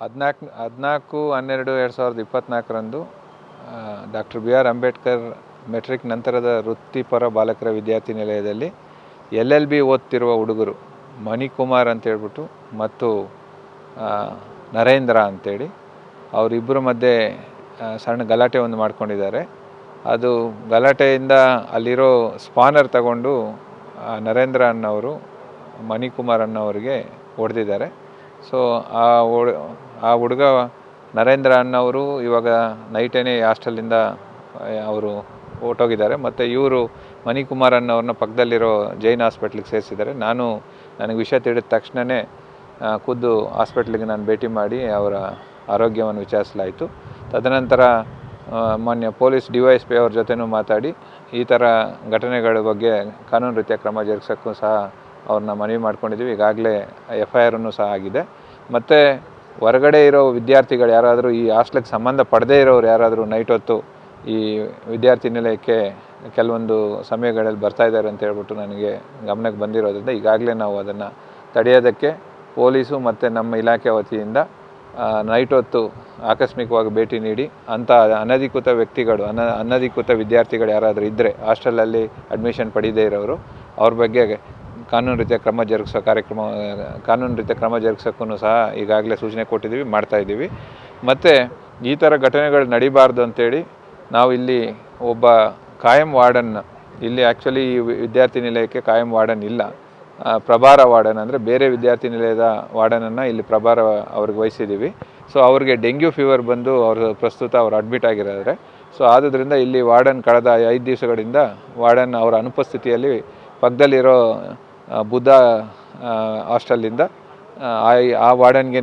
14/12/2024 ಡಾಕ್ಟರ್ BR ಅಂಬೇಡ್ಕರ್ ಮೆಟ್ರಿಕ್ ನಂತರದ ವೃತ್ತಿಪರ ಬಾಲಕರ ವಿದ್ಯಾರ್ಥಿ ನಿಲಯದಲ್ಲಿ LLB ಓದ್ತಿರುವ ಹುಡುಗರು ಮಣಿಕುಮಾರ್ ಅಂತ ಹೇಳ್ಬಿಟ್ಟು ಮತ್ತು ನರೇಂದ್ರ ಅಂತೇಳಿ ಅವರಿಬ್ಬರ ಮಧ್ಯೆ ಸಣ್ಣ ಗಲಾಟೆ ಒಂದು ಮಾಡ್ಕೊಂಡಿದ್ದಾರೆ. ಅದು ಗಲಾಟೆಯಿಂದ ಅಲ್ಲಿರೋ ಸ್ಪಾನರ್ ತಗೊಂಡು ನರೇಂದ್ರ ಅನ್ನೋರು ಮಣಿಕುಮಾರ್ ಅನ್ನೋರಿಗೆ ಹೊಡೆದಿದ್ದಾರೆ. ಸೊ ಆ ಹುಡುಗ ನರೇಂದ್ರ ಅನ್ನೋರು ಇವಾಗ ನೈಟೇನೆ ಹಾಸ್ಟೆಲಿಂದ ಅವರು ಹೊರಟೋಗಿದ್ದಾರೆ. ಮತ್ತು ಇವರು ಮಣಿಕುಮಾರ್ ಅನ್ನೋರನ್ನ ಪಕ್ಕದಲ್ಲಿರೋ ಜೈನ್ ಹಾಸ್ಪಿಟ್ಲಿಗೆ ಸೇರಿಸಿದ್ದಾರೆ. ನನಗೆ ವಿಷಯ ತಿಳಿದ ತಕ್ಷಣವೇ ಖುದ್ದು ಹಾಸ್ಪಿಟ್ಲಿಗೆ ನಾನು ಭೇಟಿ ಮಾಡಿ ಅವರ ಆರೋಗ್ಯವನ್ನು ವಿಚಾರಿಸಲಾಯಿತು. ತದನಂತರ ಮಾನ್ಯ ಪೊಲೀಸ್ DYSP ಅವ್ರ ಜೊತೆನೂ ಮಾತಾಡಿ ಈ ಥರ ಘಟನೆಗಳ ಬಗ್ಗೆ ಕಾನೂನು ರೀತಿಯ ಕ್ರಮ ಜರುಗಿಸೋಕ್ಕೂ ಸಹ ಅವ್ರನ್ನ ಮನವಿ ಮಾಡ್ಕೊಂಡಿದ್ದೀವಿ. ಈಗಾಗಲೇ FIRನೂ ಸಹ ಆಗಿದೆ. ಮತ್ತು ಹೊರಗಡೆ ಇರೋ ವಿದ್ಯಾರ್ಥಿಗಳು ಯಾರಾದರೂ ಈ ಹಾಸ್ಟೆಲ್ಗೆ ಸಂಬಂಧ ಪಡದೇ ಇರೋರು ಯಾರಾದರೂ ನೈಟ್ ಹೊತ್ತು ಈ ವಿದ್ಯಾರ್ಥಿ ನಿಲಯಕ್ಕೆ ಕೆಲವೊಂದು ಸಮಯಗಳಲ್ಲಿ ಬರ್ತಾ ಇದ್ದಾರೆ ಅಂತ ಹೇಳ್ಬಿಟ್ಟು ನನಗೆ ಗಮನಕ್ಕೆ ಬಂದಿರೋದ್ರಿಂದ ಈಗಾಗಲೇ ನಾವು ಅದನ್ನು ತಡೆಯೋದಕ್ಕೆ ಪೊಲೀಸು ಮತ್ತು ನಮ್ಮ ಇಲಾಖೆ ವತಿಯಿಂದ ನೈಟ್ ಹೊತ್ತು ಆಕಸ್ಮಿಕವಾಗಿ ಭೇಟಿ ನೀಡಿ ಅಂಥ ಅನಧಿಕೃತ ವ್ಯಕ್ತಿಗಳು ಅನಧಿಕೃತ ವಿದ್ಯಾರ್ಥಿಗಳು ಯಾರಾದರೂ ಇದ್ದರೆ ಹಾಸ್ಟೆಲಲ್ಲಿ ಅಡ್ಮಿಷನ್ ಪಡೆಯದೇ ಇರೋರು ಅವ್ರ ಬಗ್ಗೆ ಕಾನೂನು ರೀತಿಯ ಕ್ರಮ ಜರುಗಿಸೋಕ್ಕೂ ಸಹ ಈಗಾಗಲೇ ಸೂಚನೆ ಕೊಟ್ಟಿದ್ದೀವಿ, ಮಾಡ್ತಾಯಿದ್ದೀವಿ. ಮತ್ತು ಈ ಥರ ಘಟನೆಗಳು ನಡಿಬಾರ್ದು ಅಂತೇಳಿ ನಾವು ಇಲ್ಲಿ ಒಬ್ಬ ಕಾಯಂ ವಾರ್ಡನ್ನ ಇಲ್ಲಿ ಆ್ಯಕ್ಚುಲಿ ಈ ವಿದ್ಯಾರ್ಥಿ ನಿಲಯಕ್ಕೆ ಕಾಯಂ ವಾರ್ಡನ್ ಇಲ್ಲ, ಪ್ರಭಾರ ವಾರ್ಡನ್ ಅಂದರೆ ಬೇರೆ ವಿದ್ಯಾರ್ಥಿ ನಿಲಯದ ವಾರ್ಡನನ್ನು ಇಲ್ಲಿ ಪ್ರಭಾರ ಅವ್ರಿಗೆ ವಹಿಸಿದ್ದೀವಿ. ಸೊ ಅವ್ರಿಗೆ ಡೆಂಗ್ಯೂ ಫೀವರ್ ಬಂದು ಪ್ರಸ್ತುತ ಅವರು ಅಡ್ಮಿಟ್ ಆಗಿದ್ದಾರೆ. ಸೊ ಆದ್ದರಿಂದ ಇಲ್ಲಿ ವಾರ್ಡನ್ ಕಳೆದ 5 ದಿವಸಗಳಿಂದ ವಾರ್ಡನ್ ಅವರ ಅನುಪಸ್ಥಿತಿಯಲ್ಲಿ ಪಕ್ಕದಲ್ಲಿರೋ ಬುದ್ಧ ಹಾಸ್ಟೆಲಿಂದ ಆ ವಾರ್ಡನ್ಗೆ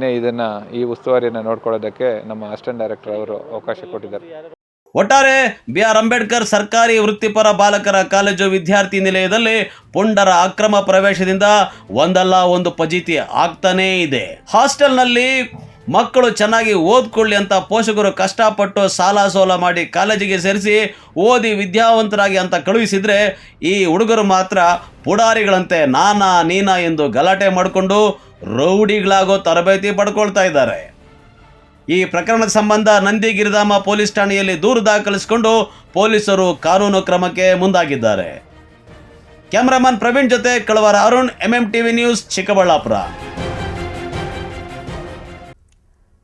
ಈ ಉಸ್ತುವಾರಿಯನ್ನು ನೋಡ್ಕೊಳ್ಳೋದಕ್ಕೆ ನಮ್ಮ ಅಸಿಸ್ಟೆಂಟ್ ಡೈರೆಕ್ಟರ್ ಅವರು ಅವಕಾಶ ಕೊಟ್ಟಿದ್ದಾರೆ. ಒಟ್ಟಾರೆ BR ಅಂಬೇಡ್ಕರ್ ಸರ್ಕಾರಿ ವೃತ್ತಿಪರ ಬಾಲಕರ ಕಾಲೇಜು ವಿದ್ಯಾರ್ಥಿ ನಿಲಯದಲ್ಲಿ ಪುಂಡರ ಅಕ್ರಮ ಪ್ರವೇಶದಿಂದ ಒಂದಲ್ಲ ಒಂದು ಫಜೀತಿ ಆಗ್ತಾನೇ ಇದೆ. ಹಾಸ್ಟೆಲ್ನಲ್ಲಿ ಮಕ್ಕಳು ಚೆನ್ನಾಗಿ ಓದ್ಕೊಳ್ಳಿ ಅಂತ ಪೋಷಕರು ಕಷ್ಟಪಟ್ಟು ಸಾಲ ಸೋಲ ಮಾಡಿ ಕಾಲೇಜಿಗೆ ಸೇರಿಸಿ ಓದಿ ವಿದ್ಯಾವಂತರಾಗಿ ಅಂತ ಕಳುಹಿಸಿದರೆ ಈ ಹುಡುಗರು ಮಾತ್ರ ಪುಡಾರಿಗಳಂತೆ ನಾನಾ ನೀನಾ ಎಂದು ಗಲಾಟೆ ಮಾಡಿಕೊಂಡು ರೌಡಿಗಳಾಗೋ ತರಬೇತಿ ಪಡ್ಕೊಳ್ತಾ ಇದ್ದಾರೆ. ಈ ಪ್ರಕರಣದ ಸಂಬಂಧ ನಂದಿಗಿರಿಧಾಮ ಪೊಲೀಸ್ ಠಾಣೆಯಲ್ಲಿ ದೂರು ದಾಖಲಿಸಿಕೊಂಡು ಪೊಲೀಸರು ಕಾನೂನು ಕ್ರಮಕ್ಕೆ ಮುಂದಾಗಿದ್ದಾರೆ. ಕ್ಯಾಮರಾಮನ್ ಪ್ರವೀಣ್ ಜೊತೆ ಕಳವಾರ ಅರುಣ್, MMTV ನ್ಯೂಸ್, ಚಿಕ್ಕಬಳ್ಳಾಪುರ.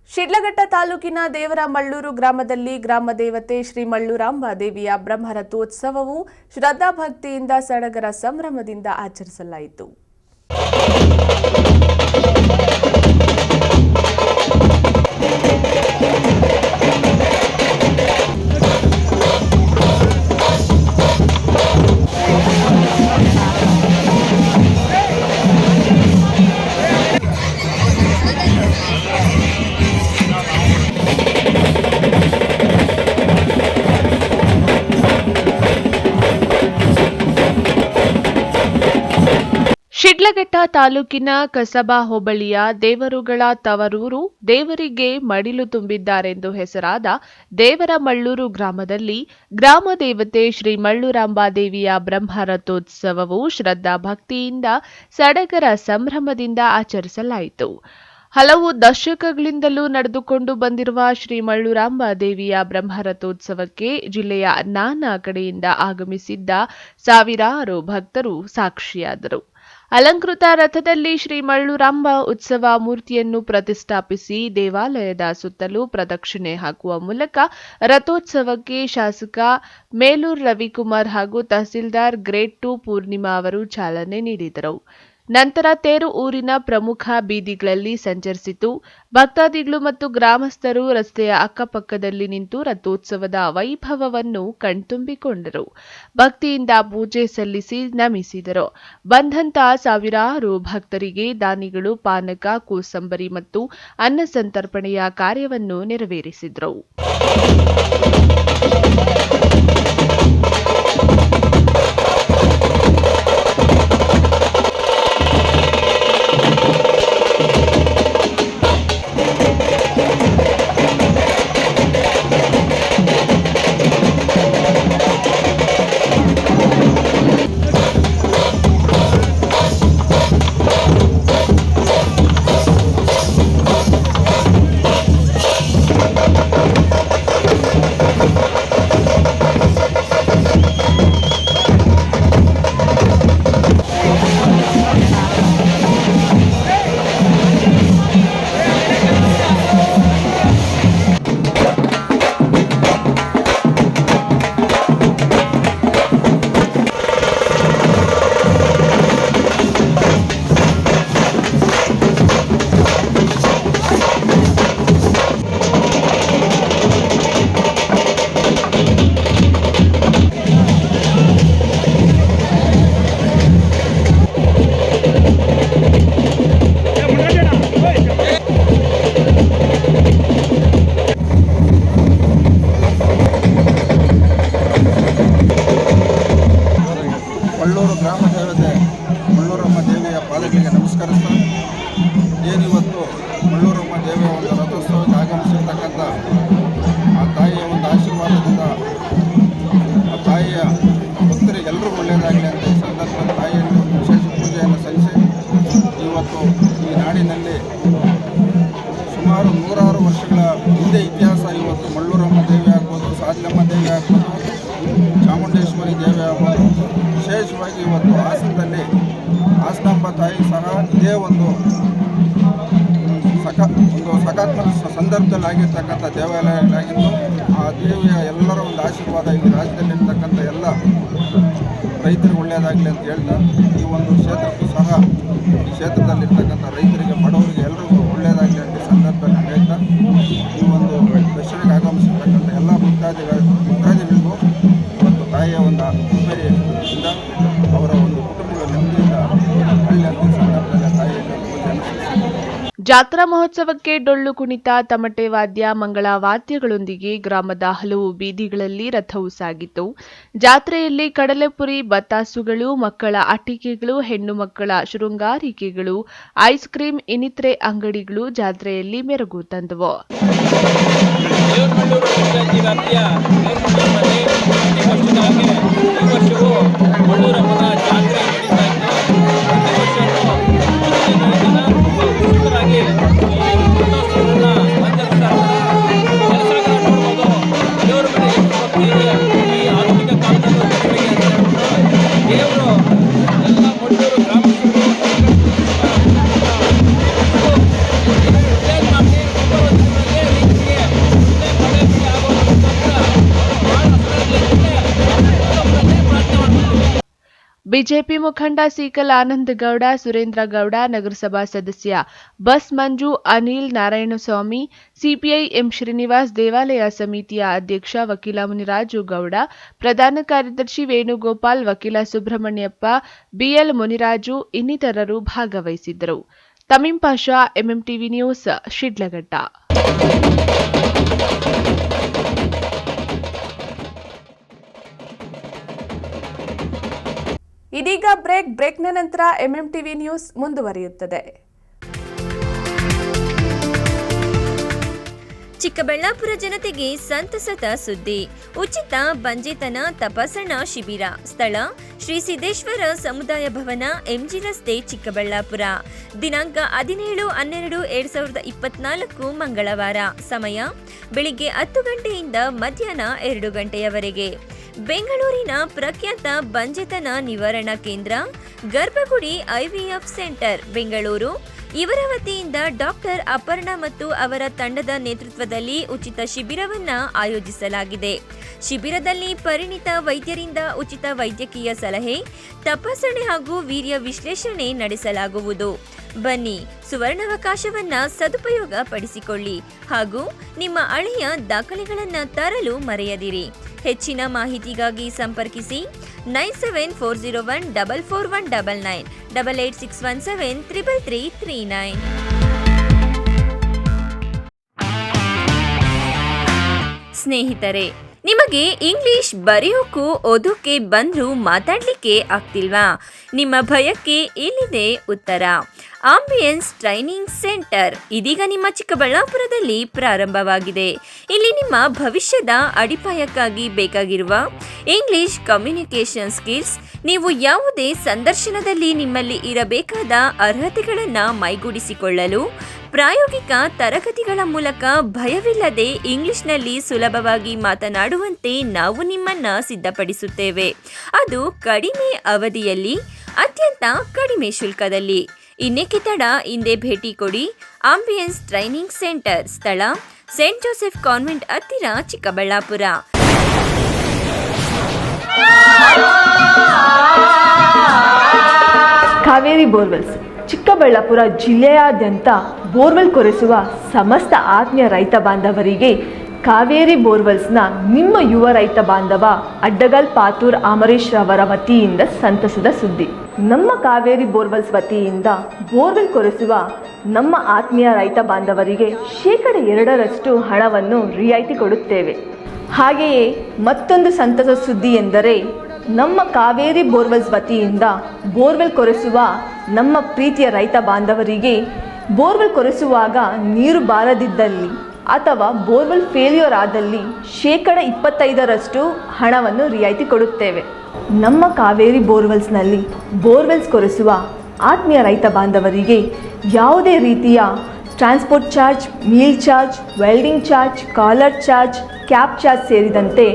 ಶಿಡ್ಲಘಟ್ಟ ತಾಲೂಕಿನ ದೇವರಮಳ್ಳೂರು ಗ್ರಾಮದಲ್ಲಿ ಗ್ರಾಮ ದೇವತೆ ಶ್ರೀ ಮಳ್ಳೂರಾಂಬ ದೇವಿಯ ಬ್ರಹ್ಮರಥೋತ್ಸವವು ಶ್ರದ್ಧಾಭಕ್ತಿಯಿಂದ ಸಡಗರ ಸಂಭ್ರಮದಿಂದ ಆಚರಿಸಲಾಯಿತು. ಶಿಡ್ಲಘಟ್ಟ ತಾಲೂಕಿನ ಕಸಬಾ ಹೋಬಳಿಯ ದೇವರುಗಳ ತವರೂರು ದೇವರಿಗೆ ಮಡಿಲು ತುಂಬಿದ್ದಾರೆಂದು ಹೆಸರಾದ ದೇವರಮಳ್ಳೂರು ಗ್ರಾಮದಲ್ಲಿ ಗ್ರಾಮ ದೇವತೆ ಶ್ರೀ ಮಳ್ಳೂರಾಂಬಾ ದೇವಿಯ ಬ್ರಹ್ಮರಥೋತ್ಸವವು ಶ್ರದ್ಧಾ ಭಕ್ತಿಯಿಂದ ಸಡಗರ ಸಂಭ್ರಮದಿಂದ ಆಚರಿಸಲಾಯಿತು. ಹಲವು ದಶಕಗಳಿಂದಲೂ ನಡೆದುಕೊಂಡು ಬಂದಿರುವ ಶ್ರೀ ಮಳ್ಳೂರಾಂಬಾ ದೇವಿಯ ಬ್ರಹ್ಮರಥೋತ್ಸವಕ್ಕೆ ಜಿಲ್ಲೆಯ ನಾನಾ ಕಡೆಯಿಂದ ಆಗಮಿಸಿದ್ದ ಸಾವಿರಾರು ಭಕ್ತರು ಸಾಕ್ಷಿಯಾದರು. ಅಲಂಕೃತ ರಥದಲ್ಲಿ ಶ್ರೀ ಮಳ್ಳೂರಾಂಬಾ ಉತ್ಸವ ಮೂರ್ತಿಯನ್ನು ಪ್ರತಿಷ್ಠಾಪಿಸಿ ದೇವಾಲಯದ ಸುತ್ತಲೂ ಪ್ರದಕ್ಷಿಣೆ ಹಾಕುವ ಮೂಲಕ ರಥೋತ್ಸವಕ್ಕೆ ಶಾಸಕ ಮೇಲೂರು ರವಿಕುಮಾರ್ ಹಾಗೂ ತಹಸೀಲ್ದಾರ್ ಗ್ರೇಡ್ 2 ಪೂರ್ಣಿಮಾ ಅವರು ಚಾಲನೆ ನೀಡಿದರು. ನಂತರ ತೇರು ಊರಿನ ಪ್ರಮುಖ ಬೀದಿಗಳಲ್ಲಿ ಸಂಚರಿಸಿತು. ಭಕ್ತಾದಿಗಳು ಮತ್ತು ಗ್ರಾಮಸ್ಥರು ರಸ್ತೆಯ ಅಕ್ಕಪಕ್ಕದಲ್ಲಿ ನಿಂತು ರಥೋತ್ಸವದ ವೈಭವವನ್ನು ಕಣ್ತುಂಬಿಕೊಂಡರು. ಭಕ್ತಿಯಿಂದ ಪೂಜೆ ಸಲ್ಲಿಸಿ ನಮಿಸಿದರು. ಬಂದಂತ ಸಾವಿರಾರು ಭಕ್ತರಿಗೆ ದಾನಿಗಳು ಪಾನಕ, ಕೋಸಂಬರಿ ಮತ್ತು ಅನ್ನ ಸಂತರ್ಪಣೆಯ ಕಾರ್ಯವನ್ನು ನೆರವೇರಿಸಿದರು. ಮಳ್ಳೂರು ಗ್ರಾಮ ದೇವತೆ ಮಳ್ಳೂರಮ್ಮ ದೇವಿಯ ಪಾದಗಳಿಗೆ ನಮಸ್ಕರಿಸ್ತಾ, ಏನಿವತ್ತು ಮಳ್ಳೂರಮ್ಮ ದೇವಿಯ ಒಂದು ರಥೋತ್ಸವಕ್ಕೆ ಆಗಮಿಸಿರ್ತಕ್ಕಂಥ ಆ ತಾಯಿಯ ಒಂದು ಆಶೀರ್ವಾದದಿಂದ ಆ ತಾಯಿಯ ಭಕ್ತರಿಗೆಲ್ಲರಿಗೂ ಒಳ್ಳೆಯದಾಗಲಿ ಅಂತ ಈ ಸಂದರ್ಭದಲ್ಲಿ ತಾಯಿಯನ್ನು ವಿಶೇಷ ಪೂಜೆಯನ್ನು ಸಲ್ಲಿಸಿ, ಇವತ್ತು ಈ ನಾಡಿನಲ್ಲಿ ಸುಮಾರು 100 ವರ್ಷಗಳ ಹಿಂದೆ ಇತಿಹಾಸ ಇವತ್ತು ಮಳ್ಳೂರಮ್ಮ ದೇವಿ ಆಗ್ಬೋದು, ಸಾದ್ಲಮ್ಮ ದೇವಿ ಆಗ್ಬೋದು, ಚಾಮುಂಡೇಶ್ವರಿ ದೇವಿ ಆಗ್ಬೋದು, ವಿಶೇಷವಾಗಿ ಇವತ್ತು ಹಾಸನದಲ್ಲಿ ಹಾಸನಾಂಬ ತಾಯಿ ಸಹ ಇದೇ ಒಂದು ಸಕಾತ್ಮಕ ಸಂದರ್ಭದಲ್ಲಿ ಆಗಿರ್ತಕ್ಕಂಥ ದೇವಾಲಯಗಳಾಗಿದ್ದು, ಆ ದೇವಿಯ ಎಲ್ಲರ ಒಂದು ಆಶೀರ್ವಾದ ಈ ರಾಜ್ಯದಲ್ಲಿರ್ತಕ್ಕಂಥ ಎಲ್ಲ ರೈತರಿಗೆ ಒಳ್ಳೆಯದಾಗಲಿ ಅಂತ ಹೇಳ್ತಾ, ಈ ಒಂದು ಕ್ಷೇತ್ರಕ್ಕೂ ಸಹ ಈ ಕ್ಷೇತ್ರದಲ್ಲಿರ್ತಕ್ಕಂಥ ರೈತರಿಗೆ, ಬಡವರಿಗೆ ಎಲ್ಲರಿಗೂ ಒಳ್ಳೆಯದಾಗಲಿ ಅಂತ ಸಂದರ್ಭದಲ್ಲಿ ನಾನು ಹೇಳ್ತಾ, ಈ ಒಂದು ದರ್ಶನಕ್ಕೆ ಆಗಮಿಸಿರ್ತಕ್ಕಂಥ ಎಲ್ಲ ಭಕ್ತಾದಿಗಳಿಗೂ ಮತ್ತು ತಾಯಿಯ ಒಂದು ಕೃಪೆಯಿಂದ ಅವರ ಒಂದು ಕುಟುಂಬಗಳ ನೆಮ್ಮದಿಯಿಂದ ಒಳ್ಳೆಯ ಸಂದರ್ಭದಲ್ಲಿ ತಾಯಿಯನ್ನು ಪೂಜೆಯನ್ನು ಸಲ್ಲಿಸಿದ್ದಾರೆ. ಜಾತ್ರಾ ಮಹೋತ್ಸವಕ್ಕೆ ಡೊಳ್ಳು ಕುಣಿತ, ತಮಟೆ ವಾದ್ಯ, ಮಂಗಳ ವಾದ್ಯಗಳೊಂದಿಗೆ ಗ್ರಾಮದ ಹಲವು ಬೀದಿಗಳಲ್ಲಿ ರಥವು ಸಾಗಿತು. ಜಾತ್ರೆಯಲ್ಲಿ ಕಡಲೆಪುರಿ, ಬತ್ತಾಸುಗಳು, ಮಕ್ಕಳ ಆಟಿಕೆಗಳು, ಹೆಣ್ಣು ಮಕ್ಕಳ ಶೃಂಗಾರಿಕೆಗಳು, ಐಸ್ ಕ್ರೀಂ ಇನ್ನಿತರೆ ಅಂಗಡಿಗಳು ಜಾತ್ರೆಯಲ್ಲಿ ಮೆರುಗು ತಂದವು. ಬಿಜೆಪಿ ಮುಖಂಡ ಸೀಕಲ್ ಆನಂದಗೌಡ, ಸುರೇಂದ್ರ ಗೌಡ, ನಗರಸಭಾ ಸದಸ್ಯ ಬಸ್ ಮಂಜು, ಅನಿಲ್, ನಾರಾಯಣಸ್ವಾಮಿ, ಸಿಪಿಐ ಎಂ ಶ್ರೀನಿವಾಸ್, ದೇವಾಲಯ ಸಮಿತಿಯ ಅಧ್ಯಕ್ಷ ವಕೀಲ ಮುನಿರಾಜು ಗೌಡ, ಪ್ರಧಾನ ಕಾರ್ಯದರ್ಶಿ ವೇಣುಗೋಪಾಲ್, ವಕೀಲ ಸುಬ್ರಹ್ಮಣ್ಯಪ್ಪ, ಬಿಎಲ್ ಮುನಿರಾಜು ಇನ್ನಿತರರು ಭಾಗವಹಿಸಿದ್ದರು. ತಮೀಂ ಪಾಷಾ, ಎಂಎಂಟಿವಿ ನ್ಯೂಸ್, ಶಿಡ್ಲಘಟ್ಟ. ಇದೀಗ ಬ್ರೇಕ್ನ ನಂತರ ಎಂಎಂಟಿವಿ ನ್ಯೂಸ್ ಮುಂದುವರಿಯುತ್ತದೆ. ಚಿಕ್ಕಬಳ್ಳಾಪುರ ಜನತೆಗೆ ಸಂತಸದ ಸುದ್ದಿ. ಉಚಿತ ಬಂಜೆತನ ತಪಾಸಣಾ ಶಿಬಿರ. ಸ್ಥಳ ಶ್ರೀ ಸಿದ್ದೇಶ್ವರ ಸಮುದಾಯ ಭವನ, ಎಂಜಿ ರಸ್ತೆ, ಚಿಕ್ಕಬಳ್ಳಾಪುರ. ದಿನಾಂಕ 17/12/2024 ಮಂಗಳವಾರ. ಸಮಯ ಬೆಳಿಗ್ಗೆ 10 ಗಂಟೆಯಿಂದ ಮಧ್ಯಾಹ್ನ 2 ಗಂಟೆಯವರೆಗೆ. ಬೆಂಗಳೂರಿನ ಪ್ರಖ್ಯಾತ ಬಂಜೆತನ ನಿವಾರಣಾ ಕೇಂದ್ರ ಗರ್ಭಗುಡಿ IVF ಸೆಂಟರ್, ಬೆಂಗಳೂರು. ಇವರ ವತಿಯಿಂದ ಡಾಕ್ಟರ್ ಅಪರ್ಣಾ ಮತ್ತು ಅವರ ತಂಡದ ನೇತೃತ್ವದಲ್ಲಿ ಉಚಿತ ಶಿಬಿರವನ್ನ ಆಯೋಜಿಸಲಾಗಿದೆ. ಶಿಬಿರದಲ್ಲಿ ಪರಿಣಿತ ವೈದ್ಯರಿಂದ ಉಚಿತ ವೈದ್ಯಕೀಯ ಸಲಹೆ, ತಪಾಸಣೆ ಹಾಗೂ ವೀರ್ಯ ವಿಶ್ಲೇಷಣೆ ನಡೆಸಲಾಗುವುದು. ಬನ್ನಿ, ಸುವರ್ಣಾವಕಾಶವನ್ನ ಸದುಪಯೋಗ ಪಡಿಸಿಕೊಳ್ಳಿ ಹಾಗೂ ನಿಮ್ಮ ಹಳೆಯ ದಾಖಲೆಗಳನ್ನು ತರಲು ಮರೆಯದಿರಿ. ಹೆಚ್ಚಿನ ಮಾಹಿತಿಗಾಗಿ ಸಂಪರ್ಕಿಸಿ 9740144199 8861733339. ಸ್ನೇಹಿತರೆ, ನಿಮಗೆ ಇಂಗ್ಲಿಷ್ ಬರೆಯೋಕ್ಕೂ ಓದೋಕೆ ಬಂದರೂ ಮಾತಾಡಲಿಕ್ಕೆ ಆಗ್ತಿಲ್ವಾ? ನಿಮ್ಮ ಭಯಕ್ಕೆ ಇಲ್ಲಿದೆ ಉತ್ತರ. ಆಂಬಿಯನ್ಸ್ ಟ್ರೈನಿಂಗ್ ಸೆಂಟರ್ ಇದೀಗ ನಿಮ್ಮ ಚಿಕ್ಕಬಳ್ಳಾಪುರದಲ್ಲಿ ಪ್ರಾರಂಭವಾಗಿದೆ. ಇಲ್ಲಿ ನಿಮ್ಮ ಭವಿಷ್ಯದ ಅಡಿಪಾಯಕ್ಕಾಗಿ ಬೇಕಾಗಿರುವ ಇಂಗ್ಲಿಷ್ ಕಮ್ಯುನಿಕೇಷನ್ ಸ್ಕಿಲ್ಸ್, ನೀವು ಯಾವುದೇ ಸಂದರ್ಶನದಲ್ಲಿ ನಿಮ್ಮಲ್ಲಿ ಇರಬೇಕಾದ ಅರ್ಹತೆಗಳನ್ನು ಮೈಗೂಡಿಸಿಕೊಳ್ಳಲು ಪ್ರಾಯೋಗಿಕ ತರಗತಿಗಳ ಮೂಲಕ ಭಯವಿಲ್ಲದೆ ಇಂಗ್ಲಿಷ್ನಲ್ಲಿ ಸುಲಭವಾಗಿ ಮಾತನಾಡುವಂತೆ ನಾವು ನಿಮ್ಮನ್ನ ಸಿದ್ಧಪಡಿಸುತ್ತೇವೆ. ಅದು ಕಡಿಮೆ ಅವಧಿಯಲ್ಲಿ, ಅತ್ಯಂತ ಕಡಿಮೆ ಶುಲ್ಕದಲ್ಲಿ. ಇನ್ನೇಕೆ ತಡ, ಹಿಂದೆ ಭೇಟಿ ಕೊಡಿ. ಆಂಬಿಯನ್ಸ್ ಟ್ರೈನಿಂಗ್ ಸೆಂಟರ್, ಸ್ಥಳ ಸೇಂಟ್ ಜೋಸೆಫ್ ಕಾನ್ವೆಂಟ್ ಹತ್ತಿರ, ಚಿಕ್ಕಬಳ್ಳಾಪುರ. ಕಾವೇರಿ ಬೋರ್ವೆಲ್ಸ್ ಚಿಕ್ಕಬಳ್ಳಾಪುರ ಜಿಲ್ಲೆಯಾದ್ಯಂತ ಬೋರ್ವೆಲ್ ಕೊರೆಸುವ ಸಮಸ್ತ ಆತ್ಮೀಯ ರೈತ ಬಾಂಧವರಿಗೆ ಕಾವೇರಿ ಬೋರ್ವೆಲ್ಸ್ನ ನಿಮ್ಮ ಯುವ ರೈತ ಬಾಂಧವ ಅಡ್ಡಗಲ್ ಪಾತೂರ್ ಅಮರೀಶ್ ರವರ ವತಿಯಿಂದ ಸಂತಸದ ಸುದ್ದಿ. ನಮ್ಮ ಕಾವೇರಿ ಬೋರ್ವೆಲ್ಸ್ ವತಿಯಿಂದ ಬೋರ್ವೆಲ್ ಕೊರೆಸುವ ನಮ್ಮ ಆತ್ಮೀಯ ರೈತ ಬಾಂಧವರಿಗೆ 2% ಹಣವನ್ನು ರಿಯಾಯಿತಿ ಕೊಡುತ್ತೇವೆ. ಹಾಗೆಯೇ ಮತ್ತೊಂದು ಸಂತಸ ಸುದ್ದಿ ಎಂದರೆ, ನಮ್ಮ ಕಾವೇರಿ ಬೋರ್ವೆಲ್ಸ್ ವತಿಯಿಂದ ಬೋರ್ವೆಲ್ ಕೊರೆಸುವ ನಮ್ಮ ಪ್ರೀತಿಯ ರೈತ ಬಾಂಧವರಿಗೆ ಬೋರ್ವೆಲ್ ಕೊರೆಸುವಾಗ ನೀರು ಬಾರದಿದ್ದಲ್ಲಿ ಅಥವಾ ಬೋರ್ವೆಲ್ ಫೇಲ್ಯೂರ್ ಆದಲ್ಲಿ 25% ಹಣವನ್ನು ರಿಯಾಯಿತಿ ಕೊಡುತ್ತೇವೆ. ನಮ್ಮ ಕಾವೇರಿ ಬೋರ್ವೆಲ್ಸ್ನಲ್ಲಿ ಬೋರ್ವೆಲ್ಸ್ ಕೊರೆಸುವ ಆತ್ಮೀಯ ರೈತ ಬಾಂಧವರಿಗೆ ಯಾವುದೇ ರೀತಿಯ transport charge, meal charge, welding charge, collar charge, cab charge ಸೇರಿದಂತೆ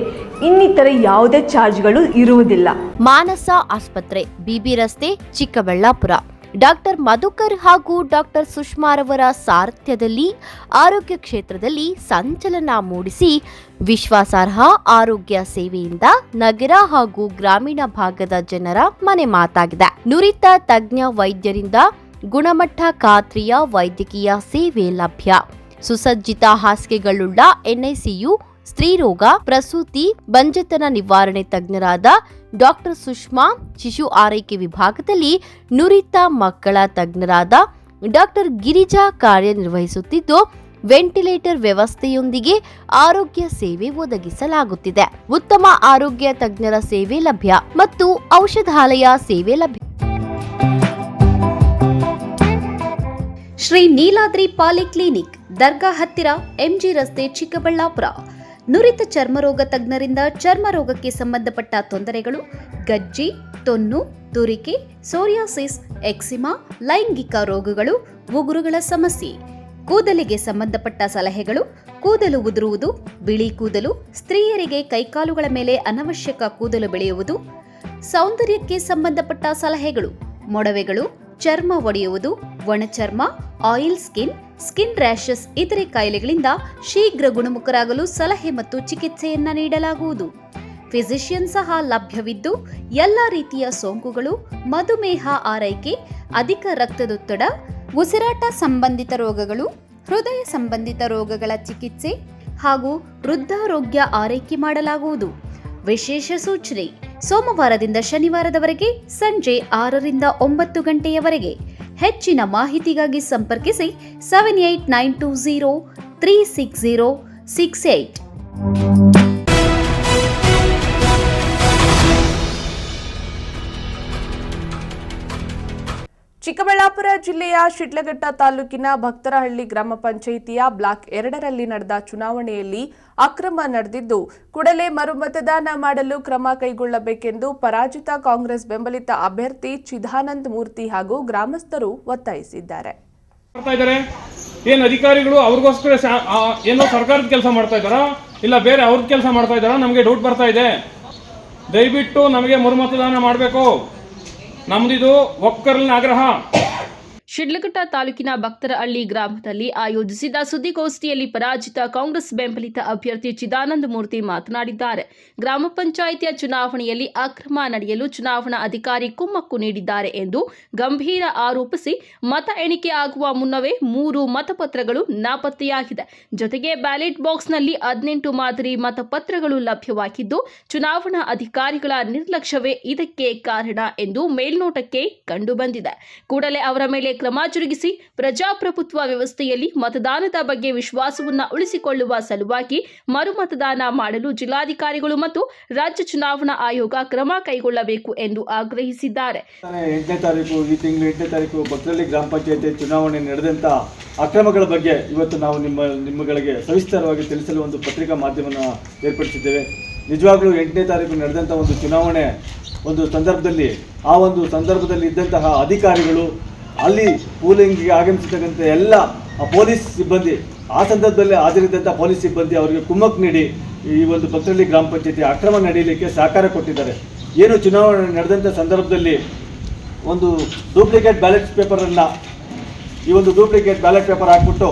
ಇನ್ನಿತರೆ ಯಾವುದೇ ಚಾರ್ಜ್ಗಳು ಇರುವುದಿಲ್ಲ. ಮಾನಸ ಆಸ್ಪತ್ರೆ, ಬಿಬಿ ರಸ್ತೆ, ಚಿಕ್ಕಬಳ್ಳಾಪುರ. ಡಾಕ್ಟರ್ ಮಧುಕರ್ ಹಾಗೂ ಡಾಕ್ಟರ್ ಸುಷ್ಮಾರವರ ಸಾರಥ್ಯದಲ್ಲಿ ಆರೋಗ್ಯ ಕ್ಷೇತ್ರದಲ್ಲಿ ಸಂಚಲನ ಮೂಡಿಸಿ ವಿಶ್ವಾಸಾರ್ಹ ಆರೋಗ್ಯ ಸೇವೆಯಿಂದ ನಗರ ಹಾಗೂ ಗ್ರಾಮೀಣ ಭಾಗದ ಜನರ ಮನೆ ಮಾತಾಗಿದೆ. ನುರಿತ ತಜ್ಞ ವೈದ್ಯರಿಂದ ಗುಣಮಟ್ಟ ಖಾತ್ರಿಯ ವೈದ್ಯಕೀಯ ಸೇವೆ ಲಭ್ಯ. ಸುಸಜ್ಜಿತ ಹಾಸಿಗೆಗಳುಳ್ಳ ಎನ್ಐಸಿಯು, ಸ್ತ್ರೀರೋಗ, ಪ್ರಸೂತಿ, ಬಂಜೆತನ ನಿವಾರಣೆ ತಜ್ಞರಾದ ಡಾಕ್ಟರ್ ಸುಷ್ಮಾ, ಶಿಶು ಆರೈಕೆ ವಿಭಾಗದಲ್ಲಿ ನುರಿತ ಮಕ್ಕಳ ತಜ್ಞರಾದ ಡಾಕ್ಟರ್ ಗಿರಿಜಾ ಕಾರ್ಯನಿರ್ವಹಿಸುತ್ತಿದ್ದು, ವೆಂಟಿಲೇಟರ್ ವ್ಯವಸ್ಥೆಯೊಂದಿಗೆ ಆರೋಗ್ಯ ಸೇವೆ ಒದಗಿಸಲಾಗುತ್ತಿದೆ. ಉತ್ತಮ ಆರೋಗ್ಯ ತಜ್ಞರ ಸೇವೆ ಲಭ್ಯ ಮತ್ತು ಔಷಧಾಲಯ ಸೇವೆ ಲಭ್ಯ. ಶ್ರೀ ನೀಲಾದ್ರಿ ಪಾಲಿಕ್ಲಿನಿಕ್, ದರ್ಗಾ ಹತ್ತಿರ, ಎಂಜಿ ರಸ್ತೆ, ಚಿಕ್ಕಬಳ್ಳಾಪುರ. ನುರಿತ ಚರ್ಮರೋಗ ತಜ್ಞರಿಂದ ಚರ್ಮರೋಗಕ್ಕೆ ಸಂಬಂಧಪಟ್ಟ ತೊಂದರೆಗಳು, ಗಜ್ಜಿ, ತೊನ್ನು, ತುರಿಕೆ, ಸೋರಿಯಾಸಿಸ್, ಎಕ್ಸಿಮಾ, ಲೈಂಗಿಕ ರೋಗಗಳು, ಉಗುರುಗಳ ಸಮಸ್ಯೆ, ಕೂದಲಿಗೆ ಸಂಬಂಧಪಟ್ಟ ಸಲಹೆಗಳು, ಕೂದಲು ಉದುರುವುದು, ಬಿಳಿ ಕೂದಲು, ಸ್ತ್ರೀಯರಿಗೆ ಕೈಕಾಲುಗಳ ಮೇಲೆ ಅನವಶ್ಯಕ ಕೂದಲು ಬೆಳೆಯುವುದು, ಸೌಂದರ್ಯಕ್ಕೆ ಸಂಬಂಧಪಟ್ಟ ಸಲಹೆಗಳು, ಮೊಡವೆಗಳು, ಚರ್ಮ ಒಡೆಯುವುದು, ಒಣಚರ್ಮ, ಆಯಿಲ್ ಸ್ಕಿನ್, ಸ್ಕಿನ್ ರ್ಯಾಷಸ್ ಇತರೆ ಕಾಯಿಲೆಗಳಿಂದ ಶೀಘ್ರ ಗುಣಮುಖರಾಗಲು ಸಲಹೆ ಮತ್ತು ಚಿಕಿತ್ಸೆಯನ್ನ ನೀಡಲಾಗುವುದು. ಫಿಸಿಷಿಯನ್ ಸಹ ಲಭ್ಯವಿದ್ದು ಎಲ್ಲ ರೀತಿಯ ಸೋಂಕುಗಳು, ಮಧುಮೇಹ ಆರೈಕೆ, ಅಧಿಕ ರಕ್ತದೊತ್ತಡ, ಉಸಿರಾಟ ಸಂಬಂಧಿತ ರೋಗಗಳು, ಹೃದಯ ಸಂಬಂಧಿತ ರೋಗಗಳ ಚಿಕಿತ್ಸೆ ಹಾಗೂ ವೃದ್ಧಾರೋಗ್ಯ ಆರೈಕೆ ಮಾಡಲಾಗುವುದು. ವಿಶೇಷ ಸೂಚನೆ: ಸೋಮವಾರದಿಂದ ಶನಿವಾರದವರೆಗೆ ಸಂಜೆ 6ರಿಂದ 9 ಗಂಟೆಯವರೆಗೆ. ಹೆಚ್ಚಿನ ಮಾಹಿತಿಗಾಗಿ ಸಂಪರ್ಕಿಸಿ 7892036068. ಚಿಕ್ಕಬಳ್ಳಾಪುರ ಜಿಲ್ಲೆಯ ಶಿಡ್ಲಘಟ್ಟ ತಾಲೂಕಿನ ಭಕ್ತರಹಳ್ಳಿ ಗ್ರಾಮ ಪಂಚಾಯಿತಿಯ ಬ್ಲಾಕ್ 2ರಲ್ಲಿ ನಡೆದ ಚುನಾವಣೆಯಲ್ಲಿ ಅಕ್ರಮ ನಡೆದಿದ್ದು, ಕೂಡಲೇ ಮರುಮತದಾನ ಮಾಡಲು ಕ್ರಮ ಕೈಗೊಳ್ಳಬೇಕೆಂದು ಪರಾಜಿತ ಕಾಂಗ್ರೆಸ್ ಬೆಂಬಲಿತ ಅಭ್ಯರ್ಥಿ ಚಿದಾನಂದ ಮೂರ್ತಿ ಹಾಗೂ ಗ್ರಾಮಸ್ಥರು ಒತ್ತಾಯಿಸಿದ್ದಾರೆ. ಏನು ಅಧಿಕಾರಿಗಳು ಅವ್ರಿಗೋಸ್ಕರ ಏನೋ ಸರ್ಕಾರದ ಕೆಲಸ ಮಾಡ್ತಾ ಇದ್ದಾರಾ, ಇಲ್ಲ ಬೇರೆ ಅವ್ರ ಕೆಲಸ ಮಾಡ್ತಾ ಇದ್ದಾರಾ? ನಮಗೆ ಡೌಟ್ ಬರ್ತಾ ಇದೆ. ದಯವಿಟ್ಟು ನಮಗೆ ಮರುಮತದಾನ ಮಾಡಬೇಕು. ನಮ್ದಿದು ಒಕ್ಕಲಿನ ಆಗ್ರಹ. ಶಿಡ್ಲಘಟ್ಟ ತಾಲೂಕಿನ ಭಕ್ತರಹಳ್ಳಿ ಗ್ರಾಮದಲ್ಲಿ ಆಯೋಜಿಸಿದ ಸುದ್ದಿಗೋಷ್ಠಿಯಲ್ಲಿ ಪರಾಜಿತ ಕಾಂಗ್ರೆಸ್ ಬೆಂಬಲಿತ ಅಭ್ಯರ್ಥಿ ಚಿದಾನಂದ ಮೂರ್ತಿ ಮಾತನಾಡಿದ್ದಾರೆ. ಗ್ರಾಮ ಪಂಚಾಯಿತಿಯ ಚುನಾವಣೆಯಲ್ಲಿ ಅಕ್ರಮ ನಡೆಯಲು ಚುನಾವಣಾ ಅಧಿಕಾರಿ ಕುಮ್ಮಕ್ಕು ನೀಡಿದ್ದಾರೆ ಎಂದು ಗಂಭೀರ ಆರೋಪಿಸಿ ಮತ ಎಣಿಕೆ ಆಗುವ ಮುನ್ನವೇ 3 ಮತಪತ್ರಗಳು ನಾಪತ್ತೆಯಾಗಿದೆ. ಜೊತೆಗೆ ಬ್ಯಾಲೆಟ್ ಬಾಕ್ಸ್ನಲ್ಲಿ 18 ಮಾದರಿ ಮತಪತ್ರಗಳು ಲಭ್ಯವಾಗಿದ್ದು ಚುನಾವಣಾ ಅಧಿಕಾರಿಗಳ ನಿರ್ಲಕ್ಷ್ಯವೇ ಇದಕ್ಕೆ ಕಾರಣ ಎಂದು ಮೇಲ್ನೋಟಕ್ಕೆ ಕಂಡುಬಂದಿದೆ. ಕೂಡಲೇ ಅವರ ಮೇಲೆ ಕ್ರಮ ಜರುಗಿಸಿ ಪ್ರಜಾಪ್ರಭುತ್ವ ವ್ಯವಸ್ಥೆಯಲ್ಲಿ ಮತದಾನದ ಬಗ್ಗೆ ವಿಶ್ವಾಸವನ್ನು ಉಳಿಸಿಕೊಳ್ಳುವ ಸಲುವಾಗಿ ಮರು ಮತದಾನ ಮಾಡಲು ಜಿಲ್ಲಾಧಿಕಾರಿಗಳು ಮತ್ತು ರಾಜ್ಯ ಚುನಾವಣಾ ಆಯೋಗ ಕ್ರಮ ಕೈಗೊಳ್ಳಬೇಕು ಎಂದು ಆಗ್ರಹಿಸಿದ್ದಾರೆ. 8ನೇ ತಾರೀಕು ಈ ತಿಂಗಳು 8ನೇ ತಾರೀಕು ಭಕ್ತರಹಳ್ಳಿ ಗ್ರಾಮ ಪಂಚಾಯತಿ ಚುನಾವಣೆ ನಡೆದಂಥ ಅಕ್ರಮಗಳ ಬಗ್ಗೆ ಇವತ್ತು ನಾವು ನಿಮ್ಮಗಳಿಗೆ ಸವಿಸ್ತಾರವಾಗಿ ತಿಳಿಸಲು ಒಂದು ಪತ್ರಿಕಾ ಮಾಧ್ಯಮವನ್ನು ಏರ್ಪಡಿಸಿದ್ದೇವೆ. ನಿಜವಾಗ್ಲೂ 8ನೇ ತಾರೀಕು ನಡೆದಂಥ ಒಂದು ಚುನಾವಣೆ ಒಂದು ಸಂದರ್ಭದಲ್ಲಿ ಇದ್ದಂತಹ ಅಧಿಕಾರಿಗಳು ಅಲ್ಲಿ ಪೋಲಿಂಗ್ಗೆ ಆಗಮಿಸಿರ್ತಕ್ಕಂಥ ಎಲ್ಲ ಪೊಲೀಸ್ ಸಿಬ್ಬಂದಿ ಆ ಸಂದರ್ಭದಲ್ಲಿ ಹಾಜರಿದ್ದಂಥ ಪೊಲೀಸ್ ಸಿಬ್ಬಂದಿ ಅವರಿಗೆ ಕುಮ್ಮಕ್ಕು ನೀಡಿ ಈ ಒಂದು ಭಕ್ತರಹಳ್ಳಿ ಗ್ರಾಮ ಪಂಚಾಯತಿ ಅಕ್ರಮ ನಡೆಯಲಿಕ್ಕೆ ಸಹಕಾರ ಕೊಟ್ಟಿದ್ದಾರೆ. ಏನು ಚುನಾವಣೆ ನಡೆದಂಥ ಸಂದರ್ಭದಲ್ಲಿ ಒಂದು ಡೂಪ್ಲಿಕೇಟ್ ಬ್ಯಾಲೆಟ್ ಪೇಪರನ್ನು ಡೂಪ್ಲಿಕೇಟ್ ಬ್ಯಾಲೆಟ್ ಪೇಪರ್ ಹಾಕ್ಬಿಟ್ಟು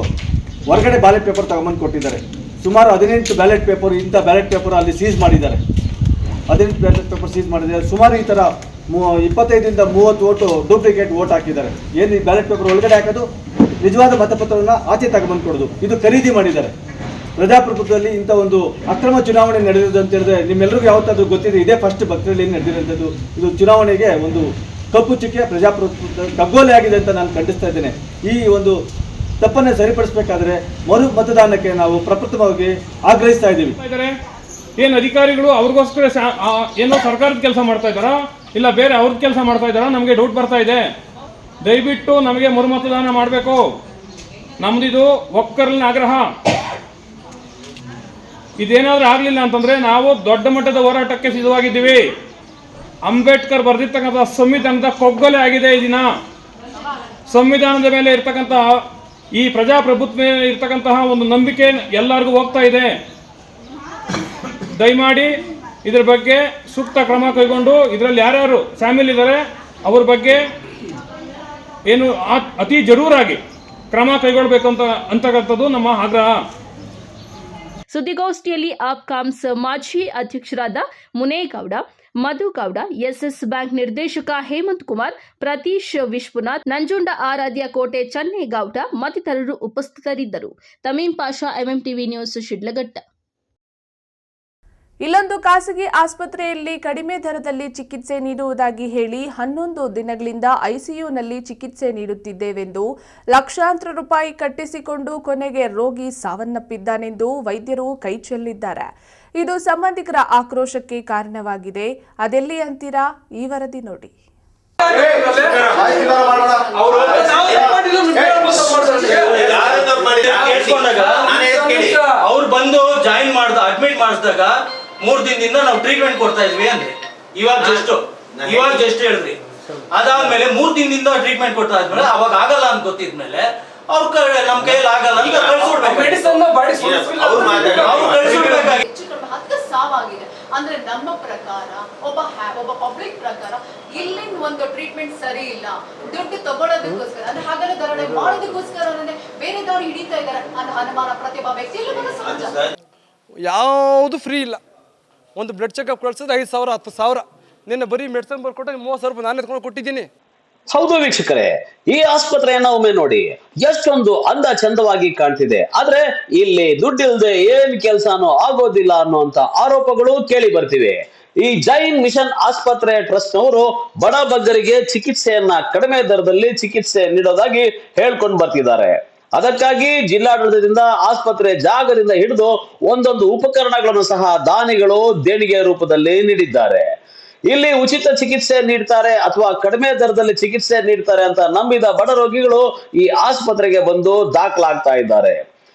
ಹೊರಗಡೆ ಬ್ಯಾಲೆಟ್ ಪೇಪರ್ ತಗೊಂಬಂದು ಕೊಟ್ಟಿದ್ದಾರೆ. ಸುಮಾರು 18 ಬ್ಯಾಲೆಟ್ ಪೇಪರ್ ಬ್ಯಾಲೆಟ್ ಪೇಪರ್ ಅಲ್ಲಿ ಸೀಸ್ ಮಾಡಿದ್ದಾರೆ. 18 ಬ್ಯಾಲೆಟ್ ಪೇಪರ್ ಸೀಸ್ ಮಾಡಿದ್ದಾರೆ. ಸುಮಾರು ಈ ಥರ 25ರಿಂದ 30 ಓಟು ಡೂಪ್ಲಿಕೇಟ್ ಓಟ್ ಹಾಕಿದ್ದಾರೆ. ಏನು ಈ ಬ್ಯಾಲೆಟ್ ಪೇಪರ್ ಒಳಗಡೆ ಹಾಕೋದು, ನಿಜವಾದ ಮತಪತ್ರವನ್ನು ಆಚೆ ತಗೊಂಬಂದು ಕೊಡೋದು, ಇದು ಖರೀದಿ ಮಾಡಿದ್ದಾರೆ. ಪ್ರಜಾಪ್ರಭುತ್ವದಲ್ಲಿ ಇಂಥ ಒಂದು ಅಕ್ರಮ ಚುನಾವಣೆ ನಡೆದಿದೆ ಅಂತ ಹೇಳಿದ್ರೆ ನಿಮ್ಮೆಲ್ಲರಿಗೂ ಯಾವತ್ತಾದ್ರೂ ಗೊತ್ತಿದೆ. ಇದೇ ಫಸ್ಟ್ ಭಕ್ತರಹಳ್ಳಿ ನಡೆದಿರೋಂಥದ್ದು. ಇದು ಚುನಾವಣೆಗೆ ಒಂದು ಕಪ್ಪು ಚುಕ್ಕೆ ಪ್ರಜಾಪ್ರಭುತ್ವ ಕಗ್ಗೋಲೆ ಆಗಿದೆ ಅಂತ ನಾನು ಖಂಡಿಸ್ತಾ ಇದ್ದೇನೆ. ಈ ಒಂದು ತಪ್ಪನ್ನು ಸರಿಪಡಿಸಬೇಕಾದ್ರೆ ಮರು ಮತದಾನಕ್ಕೆ ನಾವು ಪ್ರಪ್ರಥಮವಾಗಿ ಆಗ್ರಹಿಸ್ತಾ ಇದ್ದೀವಿ. ಏನು ಅಧಿಕಾರಿಗಳು ಅವ್ರಿಗೋಸ್ಕರ ಏನೋ ಸರ್ಕಾರದ ಕೆಲಸ ಮಾಡ್ತಾ ಇದ್ದಾರಾ, ಇಲ್ಲ ಬೇರೆ ಅವ್ರದ್ದು ಕೆಲಸ ಮಾಡ್ತಾ ಇದ್ದಾರಾ, ನಮಗೆ ಡೌಟ್ ಬರ್ತಾ ಇದೆ. ದಯವಿಟ್ಟು ನಮಗೆ ಮರು ಮತದಾನ ಮಾಡಬೇಕು. ನಮ್ದಿದು ಒಕ್ಕರ್ಲಿನ ಆಗ್ರಹ. ಇದೇನಾದ್ರೂ ಆಗಲಿಲ್ಲ ಅಂತಂದ್ರೆ ನಾವು ದೊಡ್ಡ ಮಟ್ಟದ ಹೋರಾಟಕ್ಕೆ ಸಿದ್ಧವಾಗಿದ್ದೀವಿ. ಅಂಬೇಡ್ಕರ್ ಬರೆದಿರ್ತಕ್ಕಂಥ ಸಂವಿಧಾನದ ಕೊಗ್ಗೊಲೆ ಆಗಿದೆ ಈ ದಿನ. ಸಂವಿಧಾನದ ಮೇಲೆ ಇರ್ತಕ್ಕಂಥ ಈ ಪ್ರಜಾಪ್ರಭುತ್ವ ಮೇಲೆ ಇರ್ತಕ್ಕಂತಹ ಒಂದು ನಂಬಿಕೆ ಎಲ್ಲರಿಗೂ ಹೋಗ್ತಾ ಇದೆ. ದಯಮಾಡಿ ಇದರ ಬಗ್ಗೆ ಸೂಕ್ತ ಕ್ರಮ ಕೈಗೊಂಡು ಇದರಲ್ಲಿ ಯಾರ್ಯಾರು ಶಾಮೀಲ್ ಇದ್ದಾರೆ ಅವ್ರ ಬಗ್ಗೆ ಏನು ಅತಿ ಜರೂರಾಗಿ ಕ್ರಮ ಕೈಗೊಳ್ಳಬೇಕು ಅಂತಕ್ಕಂಥದ್ದು ನಮ್ಮ ಆಗ್ರಹ. ಸುದ್ದಿಗೋಷ್ಠಿಯಲ್ಲಿ ಆಪ್ಕಾಮ್ಸ್ ಮಾಜಿ ಅಧ್ಯಕ್ಷರಾದ ಮುನೇಗೌಡ, ಮಧುಗೌಡ, ಎಸ್ಎಸ್ ಬ್ಯಾಂಕ್ ನಿರ್ದೇಶಕ ಹೇಮಂತ್ ಕುಮಾರ್, ಪ್ರತೀಶ್ ವಿಶ್ವನಾಥ್, ನಂಜುಂಡ ಆರಾಧ್ಯ, ಕೋಟೆ ಚನ್ನೇಗೌಡ ಮತ್ತಿತರರು ಉಪಸ್ಥಿತರಿದ್ದರು. ತಮೀಂ ಪಾಷಾ, ಎಂಎಂಟಿವಿ ನ್ಯೂಸ್, ಶಿಡ್ಲಘಟ್ಟ. ಇಲ್ಲೊಂದು ಖಾಸಗಿ ಆಸ್ಪತ್ರೆಯಲ್ಲಿ ಕಡಿಮೆ ದರದಲ್ಲಿ ಚಿಕಿತ್ಸೆ ನೀಡುವುದಾಗಿ ಹೇಳಿ 11 ದಿನಗಳಿಂದ ಐಸಿಯುನಲ್ಲಿ ಚಿಕಿತ್ಸೆ ನೀಡುತ್ತಿದ್ದೇವೆಂದು ಲಕ್ಷಾಂತರ ರೂಪಾಯಿ ಕಟ್ಟಿಸಿಕೊಂಡು ಕೊನೆಗೆ ರೋಗಿ ಸಾವನ್ನಪ್ಪಿದ್ದಾನೆಂದು ವೈದ್ಯರು ಕೈಚೆಲ್ಲಿದ್ದಾರೆ. ಇದು ಸಂಬಂಧಿಕರ ಆಕ್ರೋಶಕ್ಕೆ ಕಾರಣವಾಗಿದೆ. ಅದೆಲ್ಲಿ ಅಂತೀರಾ? ಈ ವರದಿ ನೋಡಿ. ಅವ್ರು ಬಂದು ಜಾಯಿನ್ ಅಡ್ಮಿಟ್ ಮಾಡಿಸಿದಾಗ 3 ದಿನದಿಂದ ನಾವು ಟ್ರೀಟ್ಮೆಂಟ್ ಕೊಡ್ತಾ ಇದ್ವಿ ಅಂದ್ರೆ ಇವಾಗ ಜಸ್ಟ್ ಹೇಳ್ರಿ. ಅದಾದ್ಮೇಲೆ 3 ದಿನದಿಂದ ಟ್ರೀಟ್ಮೆಂಟ್ ಕೊಡ್ತಾ ಇದ್ಮೇಲೆ ಅವಾಗ ಆಗಲ್ಲ ಅಂತ ಗೊತ್ತಿದ್ಮೇಲೆ ಅವ್ರ ನಮ್ ಕೈಯಲ್ಲಿ ಆಗಲ್ಲ ಅಂತ ಸಾವಾಗಿದೆ ಅಂದ್ರೆ ನಮ್ಮ ಪ್ರಕಾರ ಒಬ್ಬ ಪಬ್ಲಿಕ್ ಪ್ರಕಾರ ಇಲ್ಲಿನ ಒಂದು ಟ್ರೀಟ್ಮೆಂಟ್ ಸರಿ ಇಲ್ಲ, ದುಡ್ಡು ತಗೊಳ್ಳೋದಕ್ಕೋಸ್ಕರ ಅಂದ್ರೆ ಹಾಗೆಲ್ಲ ದರೋಡೆ ಮಾಡೋದಕ್ಕೋಸ್ಕರ ಬೇರೆ ದವರು ಹಿಡಿತಾ ಇದ್ದಾರೆ ಅನ್ನೋ ಅನುಮಾನ ಪ್ರತಿಯೊಬ್ಬ ವ್ಯಕ್ತಿಯಲ್ಲೂ ಸಹಜ. ಯಾವುದು ಫ್ರೀ ಇಲ್ಲ. ಒಂದು ಬ್ಲಡ್ ಚೆಕಪ್ ಕಳ್ಸೋದು 5,000 10,000. ನಿನ್ನೆ ಬರೀ ಮೆಡಿಸಿನ್ ಬರ್ಕೊಟ್ಟು 30,000 ರೂಪಾಯಿ ನಾನು ಎತ್ಕೊಂಡು ಕೊಟ್ಟಿದ್ದೀನಿ. ಹೌದು ವೀಕ್ಷಕರೇ, ಈ ಆಸ್ಪತ್ರೆಯನ್ನ ಒಮ್ಮೆ ನೋಡಿ, ಎಷ್ಟೊಂದು ಅಂದ ಚಂದವಾಗಿ ಕಾಣ್ತಿದೆ. ಆದ್ರೆ ಇಲ್ಲಿ ದುಡ್ಡಿಲ್ಲದೆ ಏನ್ ಕೆಲಸನೂ ಆಗೋದಿಲ್ಲ ಅನ್ನುವಂತ ಆರೋಪಗಳು ಕೇಳಿ ಬರ್ತಿವೆ. ಈ ಜೈನ್ ಮಿಷನ್ ಆಸ್ಪತ್ರೆ ಟ್ರಸ್ಟ್ ನವರು ಬಡ ಬಗ್ಗರಿಗೆ ಚಿಕಿತ್ಸೆಯನ್ನ ಕಡಿಮೆ ದರದಲ್ಲಿ ಚಿಕಿತ್ಸೆ ನೀಡೋದಾಗಿ ಹೇಳ್ಕೊಂಡು ಬರ್ತಿದ್ದಾರೆ. ಅದಕ್ಕಾಗಿ ಜಿಲ್ಲಾಡಳಿತದಿಂದ ಆಸ್ಪತ್ರೆ ಜಾಗದಿಂದ ಹಿಡಿದು ಒಂದೊಂದು ಉಪಕರಣಗಳನ್ನು ಸಹ ದಾನಿಗಳು ದೇಣಿಗೆ ರೂಪದಲ್ಲಿ ನೀಡಿದ್ದಾರೆ. ಇಲ್ಲಿ ಉಚಿತ ಚಿಕಿತ್ಸೆ ನೀಡ್ತಾರೆ ಅಥವಾ ಕಡಿಮೆ ದರದಲ್ಲಿ ಚಿಕಿತ್ಸೆ ನೀಡ್ತಾರೆ ಅಂತ ನಂಬಿದ ಬಡ ರೋಗಿಗಳು ಈ ಆಸ್ಪತ್ರೆಗೆ ಬಂದು ದಾಖಲಾಗ್ತಾ ಇದ್ದಾರೆ.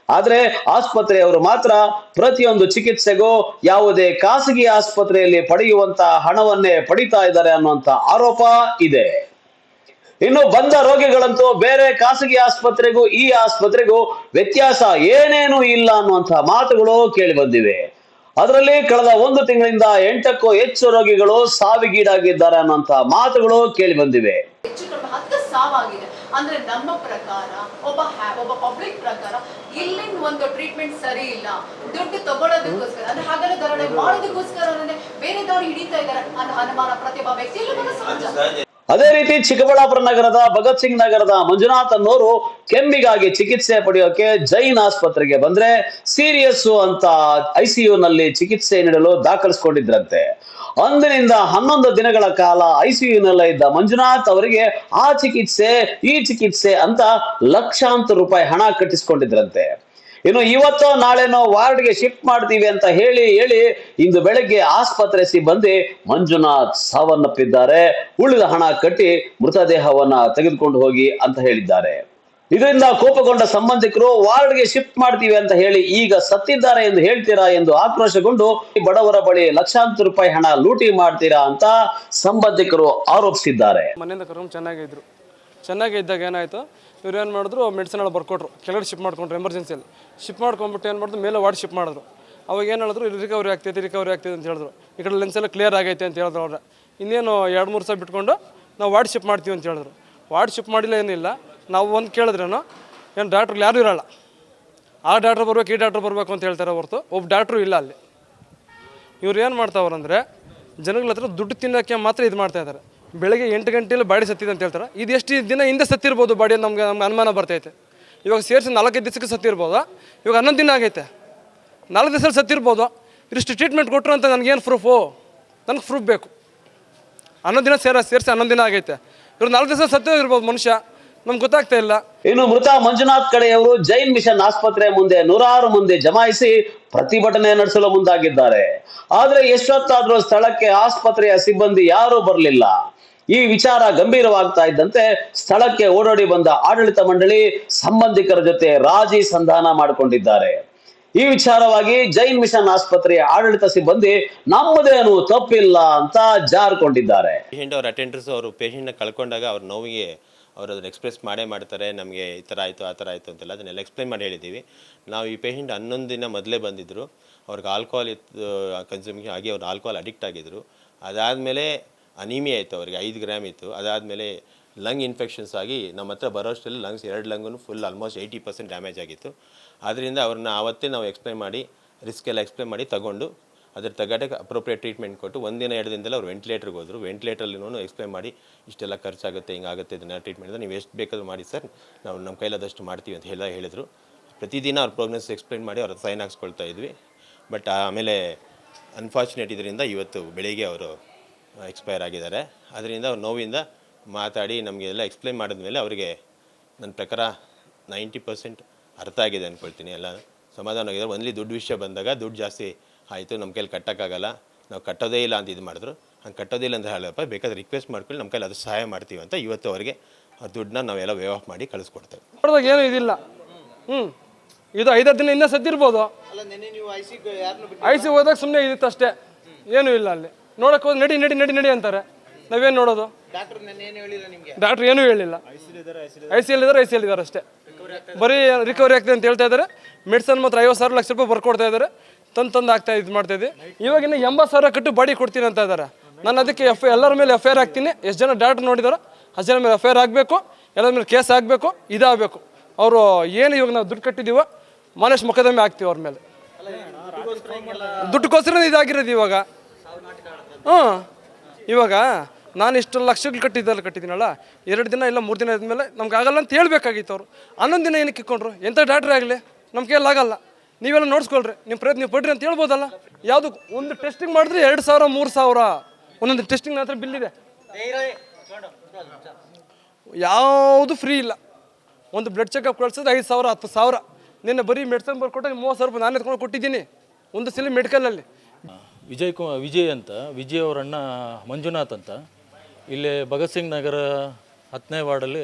ಆದ್ರೆ ಆಸ್ಪತ್ರೆಯವರು ಮಾತ್ರ ಪ್ರತಿಯೊಂದು ಚಿಕಿತ್ಸೆಗೂ ಯಾವುದೇ ಖಾಸಗಿ ಆಸ್ಪತ್ರೆಯಲ್ಲಿ ಪಡೆಯುವಂತ ಹಣವನ್ನೇ ಪಡಿತಾ ಇದ್ದಾರೆ ಅನ್ನುವಂತ ಆರೋಪ ಇದೆ. ಇನ್ನು ಬಂದ ರೋಗಿಗಳಂತೂ ಬೇರೆ ಖಾಸಗಿ ಆಸ್ಪತ್ರೆಗೂ ಈ ಆಸ್ಪತ್ರೆಗೂ ವ್ಯತ್ಯಾಸ ಏನೇನೂ ಇಲ್ಲ ಅನ್ನುವಂತಹ ಮಾತುಗಳು ಕೇಳಿ ಬಂದಿವೆ. ಅದರಲ್ಲಿ ಕಳೆದ 1 ತಿಂಗಳಿಂದ 8ಕ್ಕೂ ಹೆಚ್ಚು ರೋಗಿಗಳು ಸಾವಿಗೀಡಾಗಿದ್ದಾರೆ ಅನ್ನುವಂತಹ ಮಾತುಗಳು ಕೇಳಿ ಬಂದಿವೆ. ಹೆಚ್ಚು ಕಡಿಮೆ 10 ಸಾವಾಗಿದೆ ಅಂದ್ರೆ ನಮ್ಮ ಪ್ರಕಾರ ಒಬ್ಬ ಪಬ್ಲಿಕ್ ಪ್ರಕಾರ ಇಲ್ಲಿನ ಒಂದು ಟ್ರೀಟ್ಮೆಂಟ್ ಸರಿ ಇಲ್ಲ, ದುಡ್ಡು ತಗೊಳ್ಳೋದಕ್ಕೋಸ್ಕರ ಅಂದ್ರೆ ಹಾಗೆಲ್ಲ ದರೋಡೆ ಮಾಡೋದಕ್ಕೋಸ್ಕರ ಬೇರೆ ದಾರಿ ಹಿಡಿತಾ ಇದ್ದಾರೆ ಅನ್ನೋ ಅನುಮಾನ ಪ್ರತಿಯೊಬ್ಬ ವ್ಯಕ್ತಿಯಲ್ಲೂ ಸಹಜ. ಅದೇ ರೀತಿ ಚಿಕ್ಕಬಳ್ಳಾಪುರ ನಗರದ ಭಗತ್ ಸಿಂಗ್ ನಗರದ ಮಂಜುನಾಥ್ ಅನ್ನೋರು ಕೆಮ್ಮಿಗಾಗಿ ಚಿಕಿತ್ಸೆ ಪಡೆಯೋಕೆ ಜೈನ್ ಆಸ್ಪತ್ರೆಗೆ ಬಂದ್ರೆ ಸೀರಿಯಸ್ ಅಂತ ICU ನಲ್ಲಿ ಚಿಕಿತ್ಸೆ ನೀಡಲು ದಾಖಲಿಸಿಕೊಂಡಿದ್ರಂತೆ. ಅಂದಿನಿಂದ 11 ದಿನಗಳ ಕಾಲ ICU ನಲ್ಲೇ ಇದ್ದ ಮಂಜುನಾಥ್ ಅವರಿಗೆ ಆ ಚಿಕಿತ್ಸೆ ಈ ಚಿಕಿತ್ಸೆ ಅಂತ ಲಕ್ಷಾಂತರ ರೂಪಾಯಿ ಹಣ ಕಟ್ಟಿಸಿಕೊಂಡಿದ್ರಂತೆ. ಇನ್ನು ಇವತ್ತೋ ನಾಳೆನೋ ವಾರ್ಡ್ಗೆ ಶಿಫ್ಟ್ ಮಾಡ್ತೀವಿ ಅಂತ ಹೇಳಿ ಇಂದು ಬೆಳಗ್ಗೆ ಆಸ್ಪತ್ರೆ ಸಿಬ್ಬಂದಿ ಮಂಜುನಾಥ್ ಸಾವನ್ನಪ್ಪಿದ್ದಾರೆ. ಉಳಿದ ಹಣ ಕಟ್ಟಿ ಮೃತದೇಹವನ್ನ ತೆಗೆದುಕೊಂಡು ಹೋಗಿ ಅಂತ ಹೇಳಿದ್ದಾರೆ. ಇದರಿಂದ ಕೋಪಗೊಂಡ ಸಂಬಂಧಿಕರು ವಾರ್ಡ್ಗೆ ಶಿಫ್ಟ್ ಮಾಡ್ತೀವಿ ಅಂತ ಹೇಳಿ ಈಗ ಸತ್ತಿದ್ದಾರೆ ಎಂದು ಹೇಳ್ತೀರಾ ಎಂದು ಆಕ್ರೋಶಗೊಂಡು ಬಡವರ ಬಳಿ ಲಕ್ಷಾಂತರ ರೂಪಾಯಿ ಹಣ ಲೂಟಿ ಮಾಡ್ತೀರಾ ಅಂತ ಸಂಬಂಧಿಕರು ಆರೋಪಿಸಿದ್ದಾರೆ. ಮನೆಯಿಂದ ಕರ್ಕೊಂಡು ಚೆನ್ನಾಗೇ ಇದ್ದಾಗ ಏನಾಯ್ತು, ಇವ್ರು ಏನು ಮಾಡಿದ್ರು ಮೆಡಿಸಿನ್ ಎಲ್ಲ ಬರ್ಕೊಟ್ರು, ಕೆಳಗಡೆ ಶಿಫ್ಟ್ ಮಾಡ್ಕೊಂಡ್ರು ಎಮರ್ಜೆನ್ಸಿಯಲ್ಲಿ. ಶಿಫ್ಟ್ ಮಾಡ್ಕೊಂಡ್ಬಿಟ್ಟು ಏನು ಮಾಡಿದ್ರು ಮೇಲೆ ವಾರ್ಡ್ ಶಿಫ್ಟ್ ಮಾಡಿದ್ರು. ಅವಾಗ ಏನು ಹೇಳಿದ್ರು ರಿಕವರಿ ಆಗ್ತೈತೆ ಅಂತ ಹೇಳಿದ್ರು. ಈ ಕಡೆ ಲೆನ್ಸ್ ಎಲ್ಲ ಕ್ಲಿಯರ್ ಆಗೈತೆ ಅಂತ ಹೇಳಿದ್ರು. ಅವ್ರ ಇನ್ನೇನು 2-3 ಸಲ ಬಿಟ್ಕೊಂಡು ನಾವು ವಾರ್ಡ್ ಶಿಫ್ಟ್ ಮಾಡ್ತೀವಿ ಅಂತ ಹೇಳಿದ್ರು. ವಾರ್ಡ್ ಶಿಫ್ಟ್ ಮಾಡಿಲ್ಲ ಏನಿಲ್ಲ, ನಾವು ಒಂದು ಕೇಳಿದ್ರೇನು ಏನು ಡಾಕ್ಟ್ರು ಯಾರೂ ಇರೋಲ್ಲ, ಆ ಡಾಕ್ಟ್ರು ಬರ್ಬೇಕು ಈ ಡಾಕ್ಟ್ರು ಬರಬೇಕು ಅಂತ ಹೇಳ್ತಾರೆ ಹೊರತು ಒಬ್ಬ ಡಾಕ್ಟ್ರು ಇಲ್ಲ ಅಲ್ಲಿ. ಇವ್ರು ಏನು ಮಾಡ್ತಾವ್ರಂದರೆ ಜನಗಳ ಹತ್ರ ದುಡ್ಡು ತಿನ್ನೋಕ್ಕೆ ಮಾತ್ರ ಇದು ಮಾಡ್ತಾಯಿದ್ದಾರೆ. ಬೆಳಗ್ಗೆ 8 ಗಂಟೆಯಲ್ಲಿ ಬಾಡಿ ಸತ್ತಿದೆ ಅಂತ ಹೇಳ್ತಾರೆ. ಇದು ಎಷ್ಟು ದಿನ ಹಿಂದೆ ಸತ್ತಿರ್ಬೋದು ಬಾಡಿ ನಮ್ಗೆ ಅನುಮಾನ ಬರ್ತೈತೆ. ಇವಾಗ ಸೇರಿಸಿ 4 ದಿವಸಕ್ಕೆ ಸತ್ತಿರ್ಬೋದು, ಇವಾಗ 11 ದಿನ ಆಗೈತೆ. 4 ದಿವಸದಲ್ಲಿ ಸತ್ತಿರ್ಬೋದು. ಇಷ್ಟು ಟ್ರೀಟ್ಮೆಂಟ್ ಕೊಟ್ಟರು ಅಂತ ನನಗೇನು ಪ್ರೂಫು? ನನಗೆ ಪ್ರೂಫ್ ಬೇಕು. 11 ದಿನ ಸೇರಿಸಿ 11 ದಿನ ಆಗೈತೆ. ಇವ್ರು 4 ದಿವಸ ಸತ್ತಿರ್ಬೋದು ಮನುಷ್ಯ, ನಮ್ಗೆ ಗೊತ್ತಾಗ್ತಾ ಇಲ್ಲ. ಇನ್ನು ಮೃತ ಮಂಜುನಾಥ್ ಕಡೆಯವರು ಜೈನ್ ಮಿಷನ್ ಆಸ್ಪತ್ರೆ ಮುಂದೆ 100 ಮಂದಿ ಜಮಾಯಿಸಿ ಪ್ರತಿಭಟನೆ ನಡೆಸಲು ಮುಂದಾಗಿದ್ದಾರೆ. ಆದ್ರೆ ಎಷ್ಟೊತ್ತಾದ್ರೂ ಸ್ಥಳಕ್ಕೆ ಆಸ್ಪತ್ರೆಯ ಸಿಬ್ಬಂದಿ ಯಾರೂ ಬರಲಿಲ್ಲ. ಈ ವಿಚಾರ ಗಂಭೀರವಾಗ್ತಾ ಇದ್ದಂತೆ ಸ್ಥಳಕ್ಕೆ ಓಡೋಡಿ ಬಂದ ಆಡಳಿತ ಮಂಡಳಿ ಸಂಬಂಧಿಕರ ಜೊತೆ ರಾಜಿ ಸಂಧಾನ ಮಾಡಿಕೊಂಡಿದ್ದಾರೆ. ಈ ವಿಚಾರವಾಗಿ ಜೈನ್ ಮಿಷನ್ ಆಸ್ಪತ್ರೆಯ ಆಡಳಿತ ಸಿಬ್ಬಂದಿ ನಮ್ಮದೇನು ತಪ್ಪಿಲ್ಲ ಅಂತ ಜಾರ್ಕೊಂಡಿದ್ದಾರೆ. ಪೇಷಂಟ್ ಅವ್ರ ಅಟೆಂಡರ್ಸ್ ಅವರು ಪೇಷಂಟ್ನ ಕಳ್ಕೊಂಡಾಗ ಅವ್ರ ನೋವಿಗೆ ಅವರು ಅದನ್ನು ಎಕ್ಸ್ಪ್ರೆಸ್ ಮಾಡೇ ಮಾಡ್ತಾರೆ. ನಮಗೆ ಈ ಥರ ಆಯಿತು ಆ ಥರ ಆಯಿತು ಅಂತೆಲ್ಲ ಅದನ್ನೆಲ್ಲ ಎಕ್ಸ್ಪ್ಲೈನ್ ಮಾಡಿ ಹೇಳಿದ್ದೀವಿ. ನಾವು ಈ ಪೇಷಂಟ್ 11 ದಿನ ಮೊದಲೇ ಬಂದಿದ್ದರು, ಅವ್ರಿಗೆ ಆಲ್ಕೋಹಾಲ್ ಕನ್ಸ್ಯೂಮಿಂಗ್ ಆಗಿ ಅವ್ರು ಆಲ್ಕೋಹಾಲ್ ಅಡಿಕ್ಟ್ ಆಗಿದ್ದರು. ಅದಾದಮೇಲೆ ಅನಿಮಿಯಾ ಇತ್ತು, ಅವ್ರಿಗೆ 5 ಗ್ರಾಮ್ ಇತ್ತು. ಅದಾದಮೇಲೆ ಲಂಗ್ ಇನ್ಫೆಕ್ಷನ್ಸ್ ಆಗಿ ನಮ್ಮ ಹತ್ರ ಬರೋಷ್ಟರಲ್ಲಿ ಲಂಗ್ಸ್ 2 ಲಂಗೂ ಫುಲ್ ಆಲ್ಮೋಸ್ಟ್ 80% ಡ್ಯಾಮೇಜ್ ಆಗಿತ್ತು. ಆದ್ದರಿಂದ ಅವ್ರನ್ನ ಆವತ್ತೇ ನಾವು ಎಕ್ಸ್ಪ್ಲೈನ್ ಮಾಡಿ ರಿಸ್ಕ್ ಎಲ್ಲ ಎಕ್ಸ್ಪ್ಲೈನ್ ಮಾಡಿ ತಗೊಂಡು ಅದ್ರ ತಗಟ್ಟಕ್ಕೆ ಅಪ್ರೋಪ್ರಿಯೇಟ್ ಟ್ರೀಟ್ಮೆಂಟ್ ಕೊಟ್ಟು 1 ದಿನ 2 ದಿನದಲ್ಲಿ ಅವ್ರು ವೆಂಟಿಲೇಟರ್ಗೆ ಹೋದರು. ವೆಂಟಿಲೇಟರ್ಲಿನೂ ಎಕ್ಸ್ಪ್ಲೈನ್ ಮಾಡಿ ಇಷ್ಟೆಲ್ಲ ಖರ್ಚಾಗುತ್ತೆ, ಹಿಂಗಾಗುತ್ತೆ, ಇದನ್ನು ಟ್ರೀಟ್ಮೆಂಟ್ ನೀವು ಎಷ್ಟು ಬೇಕಾದ್ರೂ ಮಾಡಿ ಸರ್, ನಾವು ನಮ್ಮ ಕೈಲಾದಷ್ಟು ಮಾಡ್ತೀವಿ ಅಂತ ಹೇಳಿದರು. ಪ್ರತಿದಿನ ಅವ್ರ ಪ್ರೋಗ್ರೆಸ್ ಎಕ್ಸ್ಪ್ಲೈನ್ ಮಾಡಿ ಅವ್ರ ಸೈನ್ ಹಾಕ್ಸ್ಕೊಳ್ತಾ ಇದ್ವಿ. ಬಟ್ ಆಮೇಲೆ ಅನ್ಫಾರ್ಚುನೇಟ್ ಇದರಿಂದ ಇವತ್ತು ಬೆಳಿಗ್ಗೆ ಅವರು ಎಕ್ಸ್ಪೈರ್ ಆಗಿದ್ದಾರೆ. ಅದರಿಂದ ಅವ್ರು ನೋವಿಂದ ಮಾತಾಡಿ ನಮಗೆಲ್ಲ ಎಕ್ಸ್ಪ್ಲೈನ್ ಮಾಡಿದ್ಮೇಲೆ ಅವರಿಗೆ ನನ್ನ ಪ್ರಕಾರ 90% ಅರ್ಥ ಆಗಿದೆ ಅಂದ್ಕೊಳ್ತೀನಿ. ಎಲ್ಲ ಸಮಾಧಾನವಾಗಿದ್ದಾರೆ. ಒಂದ್ಲಿ ದುಡ್ಡು ವಿಷಯ ಬಂದಾಗ ದುಡ್ಡು ಜಾಸ್ತಿ ಆಯಿತು, ನಮ್ಮ ಕೈಲಿ ಕಟ್ಟೋಕ್ಕಾಗಲ್ಲ, ನಾವು ಕಟ್ಟೋದೇ ಇಲ್ಲ ಅಂತ ಇದು ಮಾಡಿದ್ರು. ಹಂಗೆ ಕಟ್ಟೋದಿಲ್ಲ ಅಂತ ಹೇಳಪ್ಪ, ಬೇಕಾದ್ರೆ ರಿಕ್ವೆಸ್ಟ್ ಮಾಡ್ಕೊಂಡು ನಮ್ಮ ಕೈಲಿ ಅದು ಸಹಾಯ ಮಾಡ್ತೀವಿ ಅಂತ ಇವತ್ತು ಅವರಿಗೆ ಆ ದುಡ್ಡನ್ನ ನಾವೆಲ್ಲ ವೇ ಆಫ್ ಮಾಡಿ ಕಳಿಸ್ಕೊಡ್ತೇವೆ. ನೋಡಿದಾಗ ಏನೂ ಇದಿಲ್ಲ. ಇದು 5 ದಿನ ಇನ್ನೂ ಸತ್ತಿರ್ಬೋದು. IC ಹೋದಾಗ ಸುಮ್ಮನೆ ಇದಿತ್ತು ಅಷ್ಟೇ, ಏನೂ ಇಲ್ಲ. ಅಲ್ಲಿ ನೋಡಕ್ಕೆ ಹೋಗಿ ನಡಿ ಅಂತಾರೆ. ನಾವೇನು ನೋಡೋದು? ಡಾಕ್ಟ್ರ್ ಏನೂ ಹೇಳಿಲ್ಲ. ICL ಇದ್ದಾರೆ ಅಷ್ಟೇ. ಬರೀ ರಿಕವರಿ ಆಗ್ತದೆ ಅಂತ ಹೇಳ್ತಾ ಇದ್ದಾರೆ. ಮೆಡಿಸನ್ ಮಾತ್ರ 50,000 ಲಕ್ಷ ರೂಪಾಯಿ ಬರ್ಕೊಡ್ತಾ ಇದ್ದಾರೆ. ತಂದು ಆಗ್ತಾ ಇದು ಮಾಡ್ತಾ ಇದ್ವಿ. ಇವಾಗ ಇನ್ನು 80,000 ಕಟ್ಟು ಬಾಡಿ ಕೊಡ್ತೀನಿ ಅಂತ ಇದ್ದಾರೆ. ನಾನು ಅದಕ್ಕೆ ಎಲ್ಲರ ಮೇಲೆ FIR ಹಾಕ್ತೀನಿ. ಎಷ್ಟು ಜನ ಡಾಕ್ಟ್ರ್ ನೋಡಿದಾರೋ ಅಷ್ಟು ಜನ ಮೇಲೆ FIR ಆಗಬೇಕು, ಎಲ್ಲರ ಮೇಲೆ ಕೇಸ್ ಆಗಬೇಕು, ಇದಾಗಬೇಕು. ಅವರು ಏನು ಇವಾಗ ನಾವು ದುಡ್ಡು ಕಟ್ಟಿದ್ದೀವೋ ಮನೇಶ್ ಮೊಕದ್ದಮೆ ಆಗ್ತೀವಿ ಅವ್ರ ಮೇಲೆ. ದುಡ್ಡುಗೋಸ್ಕರ ಇದಾಗಿರೋದು ಇವಾಗ. ಇವಾಗ ನಾನು ಇಷ್ಟು ಲಕ್ಷಗಳು ಕಟ್ಟಿದ್ದೀನಲ್ಲ, 2 ದಿನ ಇಲ್ಲ 3 ದಿನ ಆದಮೇಲೆ ನಮ್ಗೆ ಆಗಲ್ಲ ಅಂತ ಹೇಳ್ಬೇಕಾಗಿತ್ತು. ಅವರು 11 ದಿನ ಏನಕ್ಕೆ ಇಕ್ಕೊಂಡ್ರು? ಎಂಥ ಡಾಕ್ಟ್ರೇ ಆಗಲಿ ನಮ್ಮ ಕೈಯಲ್ಲಾಗಲ್ಲ, ನೀವೆಲ್ಲ ನೋಡ್ಸ್ಕೊಳ್ರಿ, ನಿಮ್ಮ ಪ್ರಯತ್ನ ನೀವು ಪಡ್ರಿ ಅಂತ ಹೇಳ್ಬೋದಲ್ಲ. ಯಾವುದು ಒಂದು ಟೆಸ್ಟಿಂಗ್ ಮಾಡಿದ್ರೆ 2,000 3,000 ಒಂದೊಂದು ಟೆಸ್ಟಿಂಗ್ ಹತ್ರ ಬಿಲ್ ಇದೆ. ಯಾವುದು ಫ್ರೀ ಇಲ್ಲ. ಒಂದು ಬ್ಲಡ್ ಚೆಕಪ್ ಕಳ್ಸೋದು 5,000 10,000. ನಿನ್ನೆ ಬರೀ ಮೆಡಿಸಿನ್ ಬರ್ಕೊಟ್ಟು 30,000 ರೂಪಾಯಿ ನಾನು ಎತ್ಕೊಂಡು ಕೊಟ್ಟಿದ್ದೀನಿ ಒಂದು ಸಲ ಮೆಡಿಕಲಲ್ಲಿ. ವಿಜಯ್ ಅಂತ, ವಿಜಯ್ ಅವ್ರ ಅಣ್ಣ ಮಂಜುನಾಥ್ ಅಂತ, ಇಲ್ಲಿ ಭಗತ್ ಸಿಂಗ್ ನಗರ 10ನೇ ವಾರ್ಡಲ್ಲಿ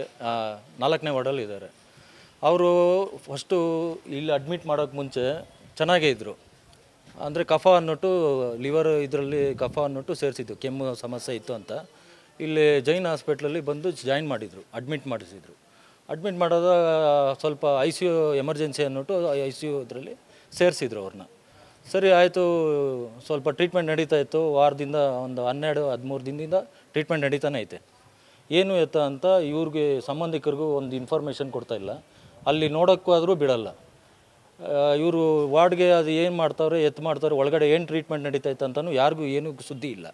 4ನೇ ವಾರ್ಡಲ್ಲಿ ಇದ್ದಾರೆ. ಅವರು ಫಸ್ಟು ಇಲ್ಲಿ ಅಡ್ಮಿಟ್ ಮಾಡೋಕ್ಕೆ ಮುಂಚೆ ಚೆನ್ನಾಗೇ ಇದ್ದರು. ಅಂದರೆ ಕಫ ಅನ್ನೋಟ್ಟು ಲಿವರ್ ಇದರಲ್ಲಿ ಕಫ ಅನ್ನೋಟ್ಟು ಸೇರಿಸಿದ್ದು, ಕೆಮ್ಮು ಸಮಸ್ಯೆ ಇತ್ತು ಅಂತ ಇಲ್ಲಿ ಜೈನ್ ಹಾಸ್ಪಿಟ್ಲಲ್ಲಿ ಬಂದು ಜಾಯಿನ್ ಮಾಡಿದರು, ಅಡ್ಮಿಟ್ ಮಾಡಿಸಿದ್ರು. ಅಡ್ಮಿಟ್ ಮಾಡೋದ ಸ್ವಲ್ಪ ICU ಎಮರ್ಜೆನ್ಸಿ ಅನ್ನೋಟ್ಟು ICU ಇದರಲ್ಲಿ ಸೇರಿಸಿದ್ರು ಅವ್ರನ್ನ. ಸರಿ ಆಯಿತು, ಸ್ವಲ್ಪ ಟ್ರೀಟ್ಮೆಂಟ್ ನಡೀತಾ ಇತ್ತು. ವಾರದಿಂದ ಒಂದು 12-13 ದಿನದಿಂದ ಟ್ರೀಟ್ಮೆಂಟ್ ನಡೀತಾನೆ ಐತೆ. ಏನು ಎತ್ತ ಅಂತ ಇವ್ರಿಗೆ ಸಂಬಂಧಿಕರಿಗೂ ಒಂದು ಇನ್ಫಾರ್ಮೇಷನ್ ಕೊಡ್ತಾಯಿಲ್ಲ. ಅಲ್ಲಿ ನೋಡೋಕ್ಕೂ ಆದರೂ ಬಿಡಲ್ಲ. ಇವರು ವಾರ್ಡ್ಗೆ ಅದು ಏನು ಮಾಡ್ತಾವ್ರೆ ಮಾಡ್ತಾರೆ, ಒಳಗಡೆ ಏನು ಟ್ರೀಟ್ಮೆಂಟ್ ನಡೀತೈತೆ ಅಂತಲೂ ಯಾರಿಗೂ ಏನೂ ಸುದ್ದಿ ಇಲ್ಲ.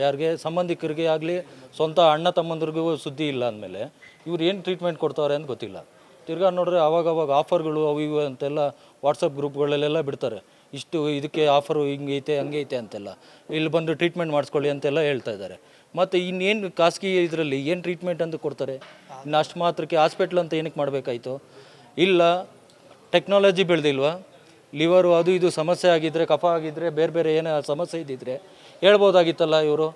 ಯಾರಿಗೆ ಸಂಬಂಧಿಕರಿಗೆ ಆಗಲಿ ಸ್ವಂತ ಅಣ್ಣ ತಮ್ಮಂದ್ರಿಗೂ ಸುದ್ದಿ ಇಲ್ಲ ಅಂದಮೇಲೆ ಇವ್ರು ಏನು ಟ್ರೀಟ್ಮೆಂಟ್ ಕೊಡ್ತಾವ್ರೆ ಅಂತ ಗೊತ್ತಿಲ್ಲ. ತಿರ್ಗಾ ನೋಡ್ರೆ ಅವಾಗವಾಗ ಆಫರ್ಗಳು ಅವು ಇವು ಅಂತೆಲ್ಲ ವಾಟ್ಸಪ್ ಗ್ರೂಪ್ಗಳಲ್ಲೆಲ್ಲ ಬಿಡ್ತಾರೆ. ಇಷ್ಟು ಇದಕ್ಕೆ ಆಫರು ಹಿಂಗೈತೆ ಹಂಗೈತೆ ಅಂತೆಲ್ಲ, ಇಲ್ಲಿ ಬಂದು ಟ್ರೀಟ್ಮೆಂಟ್ ಮಾಡಿಸ್ಕೊಳ್ಳಿ ಅಂತೆಲ್ಲ ಹೇಳ್ತಾ ಇದ್ದಾರೆ. ಮತ್ತು ಇನ್ನೇನು ಖಾಸಗಿ ಇದರಲ್ಲಿ ಏನು ಟ್ರೀಟ್ಮೆಂಟ್ ಅಂತ ಕೊಡ್ತಾರೆ? ಇನ್ನು ಅಷ್ಟು ಮಾತ್ರಕ್ಕೆ ಹಾಸ್ಪಿಟ್ಲ್ ಅಂತ ಏನಕ್ಕೆ ಮಾಡಬೇಕಾಯ್ತು? ಇಲ್ಲ ಟೆಕ್ನಾಲಜಿ ಬೆಳೆದಿಲ್ವಾ? ಲಿವರು ಅದು ಇದು ಸಮಸ್ಯೆ ಆಗಿದ್ದರೆ, ಕಫ ಆಗಿದ್ದರೆ, ಬೇರೆ ಬೇರೆ ಏನೋ ಸಮಸ್ಯೆ ಇದ್ದಿದ್ರೆ ಹೇಳ್ಬೋದಾಗಿತ್ತಲ್ಲ. ಇವರು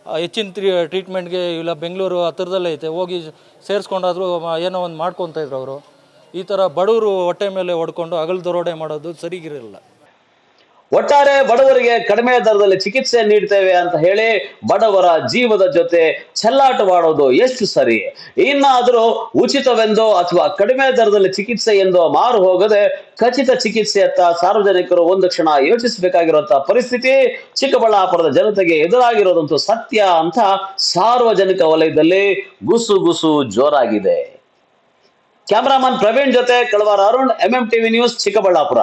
ಹೆಚ್ಚಿನ ಟ್ರೀಟ್ಮೆಂಟ್ಗೆ ಇಲ್ಲ ಬೆಂಗಳೂರು ಹತ್ತಿರದಲ್ಲೇ ಐತೆ, ಹೋಗಿ ಸೇರಿಸ್ಕೊಂಡಾದರೂ ಏನೋ ಒಂದು ಮಾಡ್ಕೊತಾಯಿದ್ರು ಅವರು. ಈ ಥರ ಬಡವರು ಹೊಟ್ಟೆ ಮೇಲೆ ಹೊಡ್ಕೊಂಡು ಹಗಲು ದರೋಡೆ ಮಾಡೋದು ಸರಿಗಿರಲ್ಲ. ಒಟ್ಟಾರೆ ಬಡವರಿಗೆ ಕಡಿಮೆ ದರದಲ್ಲಿ ಚಿಕಿತ್ಸೆ ನೀಡ್ತೇವೆ ಅಂತ ಹೇಳಿ ಬಡವರ ಜೀವದ ಜೊತೆ ಚೆಲ್ಲಾಟವಾಡೋದು ಎಷ್ಟು ಸರಿ? ಇನ್ನಾದರೂ ಉಚಿತವೆಂದೋ ಅಥವಾ ಕಡಿಮೆ ದರದಲ್ಲಿ ಚಿಕಿತ್ಸೆ ಎಂದೋ ಮಾರು ಹೋಗದೆ ಖಚಿತ ಚಿಕಿತ್ಸೆಯತ್ತ ಸಾರ್ವಜನಿಕರು ಒಂದು ಕ್ಷಣ ಯೋಚಿಸಬೇಕಾಗಿರುವಂತಹ ಪರಿಸ್ಥಿತಿ ಚಿಕ್ಕಬಳ್ಳಾಪುರದ ಜನತೆಗೆ ಎದುರಾಗಿರೋದಂತೂ ಸತ್ಯ ಅಂತ ಸಾರ್ವಜನಿಕ ವಲಯದಲ್ಲಿ ಗುಸು ಜೋರಾಗಿದೆ. ಕ್ಯಾಮರಾಮನ್ ಪ್ರವೀಣ್ ಜೊತೆ ಕಳವಾರ ಅರುಣ್, MMTV ನ್ಯೂಸ್, ಚಿಕ್ಕಬಳ್ಳಾಪುರ.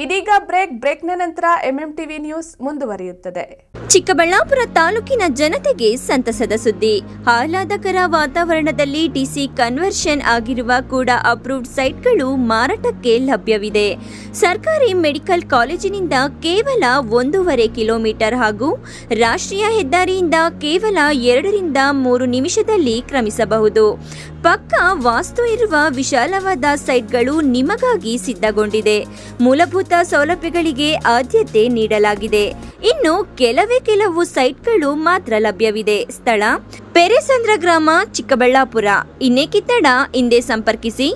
ಇದೀಗ ಬ್ರೇಕ್ನ ನಂತರ MMTV ನ್ಯೂಸ್ ಮುಂದುವರಿಯುತ್ತದೆ. ಚಿಕ್ಕಬಳ್ಳಾಪುರ ತಾಲೂಕಿನ ಜನತೆಗೆ ಸಂತಸದ ಸುದ್ದಿ. ಆಹ್ಲಾದಕರ ವಾತಾವರಣದಲ್ಲಿ ಡಿಸಿ ಕನ್ವರ್ಷನ್ ಆಗಿರುವ ಕೂಡ ಅಪ್ರೂವ್ಡ್ ಸೈಟ್ಗಳು ಮಾರಾಟಕ್ಕೆ ಲಭ್ಯವಿದೆ. ಸರ್ಕಾರಿ ಮೆಡಿಕಲ್ ಕಾಲೇಜಿನಿಂದ ಕೇವಲ 1.5 ಕಿಲೋಮೀಟರ್ ಹಾಗೂ ರಾಷ್ಟ್ರೀಯ ಹೆದ್ದಾರಿಯಿಂದ ಕೇವಲ 2ರಿಂದ 3 ನಿಮಿಷದಲ್ಲಿ ಕ್ರಮಿಸಬಹುದು. ಪಕ್ಕ ವಾಸ್ತು ಇರುವ ವಿಶಾಲವಾದ ಸೈಟ್ಗಳು ನಿಮಗಾಗಿ ಸಿದ್ಧಗೊಂಡಿದೆ. ಮೂಲಭೂತ ಸೌಲಭ್ಯಗಳಿಗೆ ಆದ್ಯತೆ ನೀಡಲಾಗಿದೆ. ಇನ್ನು ಕೆಲವು ಸೈಟ್ಗಳು ಮಾತ್ರ ಲಭ್ಯವಿದೆ. ಸ್ಥಳ ಪೆರೇಸಂದ್ರ ಗ್ರಾಮ, ಚಿಕ್ಕಬಳ್ಳಾಪುರ. ಇನ್ನೇಕೆ ತಡ, ಹಿಂದೆ ಸಂಪರ್ಕಿಸಿ.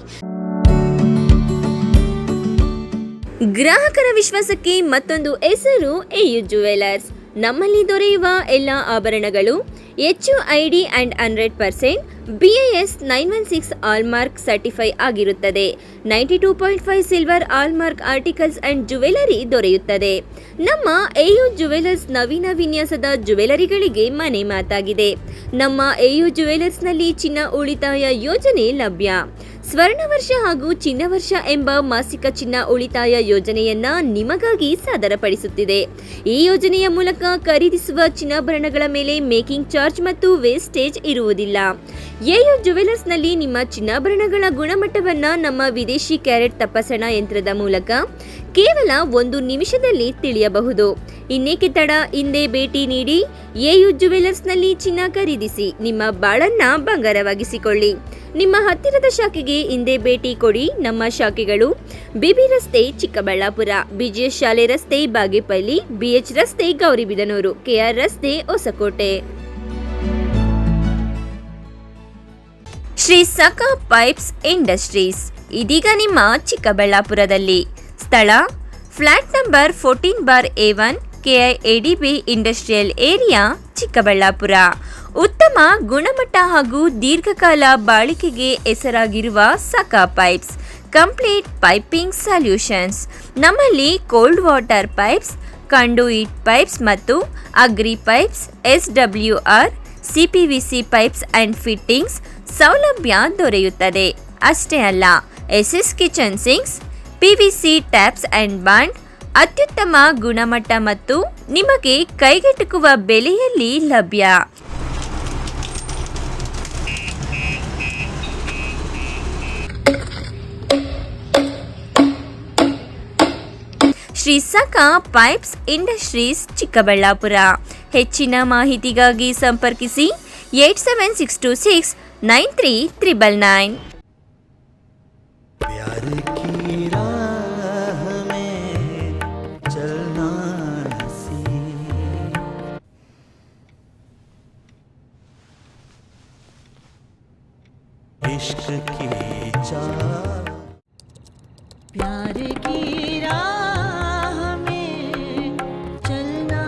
ಗ್ರಾಹಕರ ವಿಶ್ವಾಸಕ್ಕೆ ಮತ್ತೊಂದು ಹೆಸರು AU ಜ್ಯುವೆಲರ್ಸ್. ನಮ್ಮಲ್ಲಿ ದೊರೆಯುವ ಎಲ್ಲ ಆಭರಣಗಳು HUID and 100% BIS 916 hallmark certify ಆಗಿರುತ್ತದೆ. 92.5 silver hallmark articles and jewellery ದೊರೆಯುತ್ತದೆ. ನಮ್ಮ AU ಜ್ಯುವೆಲರ್ಸ್ ನವೀನ ವಿನ್ಯಾಸದ ಜ್ಯುವೆಲರಿಗಳಿಗೆ ಮನೆ ಮಾತಾಗಿದೆ. ನಮ್ಮ AU ಜ್ಯುವೆಲರ್ಸ್ನಲ್ಲಿ ಚಿನ್ನ ಉಳಿತಾಯ ಯೋಜನೆ ಲಭ್ಯ. ಸ್ವರ್ಣ ವರ್ಷ ಹಾಗೂ ಚಿನ್ನ ವರ್ಷ ಎಂಬ ಮಾಸಿಕ ಚಿನ್ನ ಉಳಿತಾಯ ಯೋಜನೆಯನ್ನ ನಿಮಗಾಗಿ ಸಾದರಪಡಿಸುತ್ತಿದೆ. ಈ ಯೋಜನೆಯ ಮೂಲಕ ಖರೀದಿಸುವ ಚಿನ್ನಾಭರಣಗಳ ಮೇಲೆ ಮೇಕಿಂಗ್ ಚಾರ್ಜ್ ಮತ್ತು ವೇಸ್ಟೇಜ್ ಇರುವುದಿಲ್ಲ. AU ಜ್ಯುವೆಲರ್ಸ್ನಲ್ಲಿ ನಿಮ್ಮ ಚಿನ್ನಾಭರಣಗಳ ಗುಣಮಟ್ಟವನ್ನ ನಮ್ಮ ವಿದೇಶಿ ಕ್ಯಾರೆಟ್ ತಪಾಸಣಾ ಯಂತ್ರದ ಮೂಲಕ ಕೇವಲ 1 ನಿಮಿಷದಲ್ಲಿ ತಿಳಿಯಬಹುದು. ಇನ್ನೇಕೆ ತಡ, ಹಿಂದೆ ಭೇಟಿ ನೀಡಿ. AU ಜ್ಯುವೆಲರ್ಸ್ನಲ್ಲಿ ಚಿನ್ನ ಖರೀದಿಸಿ, ನಿಮ್ಮ ಬಾಳನ್ನ ಬಂಗಾರವಾಗಿಸಿಕೊಳ್ಳಿ. ನಿಮ್ಮ ಹತ್ತಿರದ ಶಾಖೆಗೆ ಹಿಂದೆ ಭೇಟಿ ಕೊಡಿ. ನಮ್ಮ ಶಾಖೆಗಳು BB ರಸ್ತೆ ಚಿಕ್ಕಬಳ್ಳಾಪುರ, BGS ಶಾಲೆ ರಸ್ತೆ ಬಾಗೇಪಲ್ಲಿ, BH ರಸ್ತೆ ಗೌರಿಬಿದನೂರು, KR ರಸ್ತೆ ಹೊಸಕೋಟೆ. ಶ್ರೀ ಸಖಾ ಪೈಪ್ಸ್ ಇಂಡಸ್ಟ್ರೀಸ್ ಇದೀಗ ನಿಮ್ಮ ಚಿಕ್ಕಬಳ್ಳಾಪುರದಲ್ಲಿ. ಸ್ಥಳ flat number 14/A1 KIADB industrial area, Chikkaballapur. ಉತ್ತಮ ಗುಣಮಟ್ಟ ಹಾಗೂ ದೀರ್ಘಕಾಲ ಬಾಳಿಕೆಗೆ ಹೆಸರಾಗಿರುವ Sakha pipes complete piping solutions. ನಮ್ಮಲ್ಲಿ cold water pipes, conduit pipes ಮತ್ತು agri pipes, SWR, CPVC pipes and fittings ಸೌಲಭ್ಯ ದೊರೆಯುತ್ತದೆ. ಅಷ್ಟೇ ಅಲ್ಲ, SS kitchen sinks, PVC taps and bond ಅತ್ಯುತ್ತಮ ಗುಣಮಟ್ಟ ಮತ್ತು ನಿಮಗೆ ಕೈಗೆಟುಕುವ ಬೆಲೆಯಲ್ಲಿ ಲಭ್ಯ. Shri Sakha pipes industries, Chikkaballapur. ಹೆಚ್ಚಿನ ಮಾಹಿತಿಗಾಗಿ ಸಂಪರ್ಕಿಸಿ 8762693999. इश्क की चाह प्यार की राह में चलना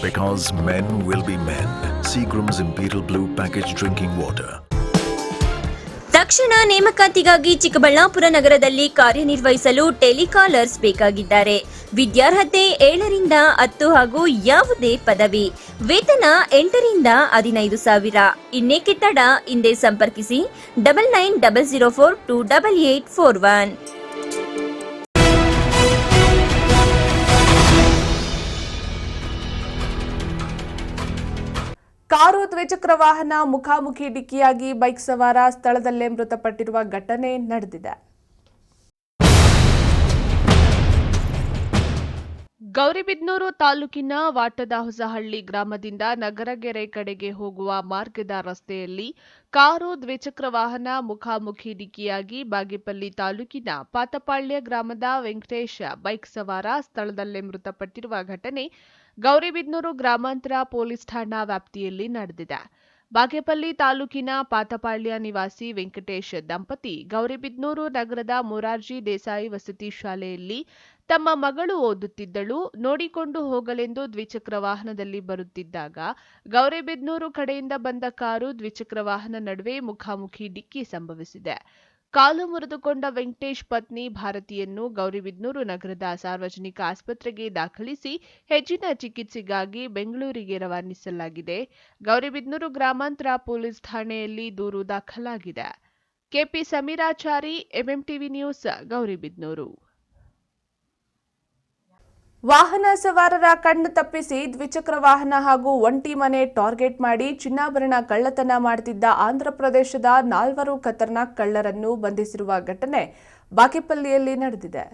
Because men will be men. Seagram's Imperial Blue packaged drinking water. ತಕ್ಷಣ ನೇಮಕಾತಿಗಾಗಿ ಚಿಕ್ಕಬಳ್ಳಾಪುರ ನಗರದಲ್ಲಿ ಕಾರ್ಯನಿರ್ವಹಿಸಲು ಟೆಲಿಕಾಲರ್ಸ್ ಬೇಕಾಗಿದ್ದಾರೆ. ವಿದ್ಯಾರ್ಹತೆ 7ರಿಂದ 10 ಹಾಗೂ ಯಾವುದೇ ಪದವಿ. ವೇತನ 8ರಿಂದ 15,000. ಇನ್ನೇಕೆ ತಡ, ಹಿಂದೆ ಸಂಪರ್ಕಿಸಿ 9900428841. ಕಾರು ದ್ವಿಚಕ್ರ ವಾಹನ ಮುಖಾಮುಖಿ ಡಿಕ್ಕಿಯಾಗಿ ಬೈಕ್ ಸವಾರ ಸ್ಥಳದಲ್ಲೇ ಮೃತಪಟ್ಟಿರುವ ಘಟನೆ ನಡೆದಿದೆ. ಗೌರಿಬಿದನೂರು ತಾಲೂಕಿನ ವಾಟದ ಹೊಸಹಳ್ಳಿ ಗ್ರಾಮದಿಂದ ನಗರಗೆರೆ ಕಡೆಗೆ ಹೋಗುವ ಮಾರ್ಗದ ರಸ್ತೆಯಲ್ಲಿ ಕಾರು ದ್ವಿಚಕ್ರ ವಾಹನ ಮುಖಾಮುಖಿ ಡಿಕ್ಕಿಯಾಗಿ ಬಾಗೇಪಲ್ಲಿ ತಾಲೂಕಿನ ಪಾತಪಾಳ್ಯ ಗ್ರಾಮದ ವೆಂಕಟೇಶ್ ಬೈಕ್ ಸವಾರ ಸ್ಥಳದಲ್ಲೇ ಮೃತಪಟ್ಟಿರುವ ಘಟನೆ ಗೌರಿಬಿದನೂರು ಗ್ರಾಮಾಂತರ ಪೊಲೀಸ್ ಠಾಣಾ ವ್ಯಾಪ್ತಿಯಲ್ಲಿ ನಡೆದಿದೆ. ಬಾಗೇಪಲ್ಲಿ ತಾಲೂಕಿನ ಪಾತಪಾಳ್ಯ ನಿವಾಸಿ ವೆಂಕಟೇಶ್ ದಂಪತಿ ಗೌರಿಬಿದನೂರು ನಗರದ ಮೊರಾರ್ಜಿ ದೇಸಾಯಿ ವಸತಿ ಶಾಲೆಯಲ್ಲಿ ತಮ್ಮ ಮಗಳು ಓದುತ್ತಿದ್ದಳು. ನೋಡಿಕೊಂಡು ಹೋಗಲೆಂದು ದ್ವಿಚಕ್ರ ವಾಹನದಲ್ಲಿ ಬರುತ್ತಿದ್ದಾಗ ಗೌರಿಬಿದನೂರು ಕಡೆಯಿಂದ ಬಂದ ಕಾರು ದ್ವಿಚಕ್ರ ವಾಹನ ನಡುವೆ ಮುಖಾಮುಖಿ ಡಿಕ್ಕಿ ಸಂಭವಿಸಿದೆ. ಕಾಲು ಮುರಿದುಕೊಂಡ ವೆಂಕಟೇಶ್ ಪತ್ನಿ ಭಾರತಿಯನ್ನು ಗೌರಿಬಿದನೂರು ನಗರದ ಸಾರ್ವಜನಿಕ ಆಸ್ಪತ್ರೆಗೆ ದಾಖಲಿಸಿ ಹೆಚ್ಚಿನ ಚಿಕಿತ್ಸೆಗಾಗಿ ಬೆಂಗಳೂರಿಗೆ ರವಾನಿಸಲಾಗಿದೆ. ಗೌರಿಬಿದನೂರು ಗ್ರಾಮಾಂತರ ಪೊಲೀಸ್ ಠಾಣೆಯಲ್ಲಿ ದೂರು ದಾಖಲಾಗಿದೆ. K P Sameerachari, MMTV news, Gauribidanur. ವಾಹನ ಸವಾರರ ಕಣ್ಣು ತಪ್ಪಿಸಿ ದ್ವಿಚಕ್ರ ವಾಹನ ಹಾಗೂ ಒಂಟಿ ಮನೆ ಟಾರ್ಗೆಟ್ ಮಾಡಿ ಚಿನ್ನಾಭರಣ ಕಳ್ಳತನ ಮಾಡುತ್ತಿದ್ದ ಆಂಧ್ರಪ್ರದೇಶದ 4 ಖತರ್ನಾಕ್ ಕಳ್ಳರನ್ನು ಬಂಧಿಸಿರುವ ಘಟನೆ ಬಾಗೇಪಲ್ಲಿಯಲ್ಲಿ ನಡೆದಿದೆ.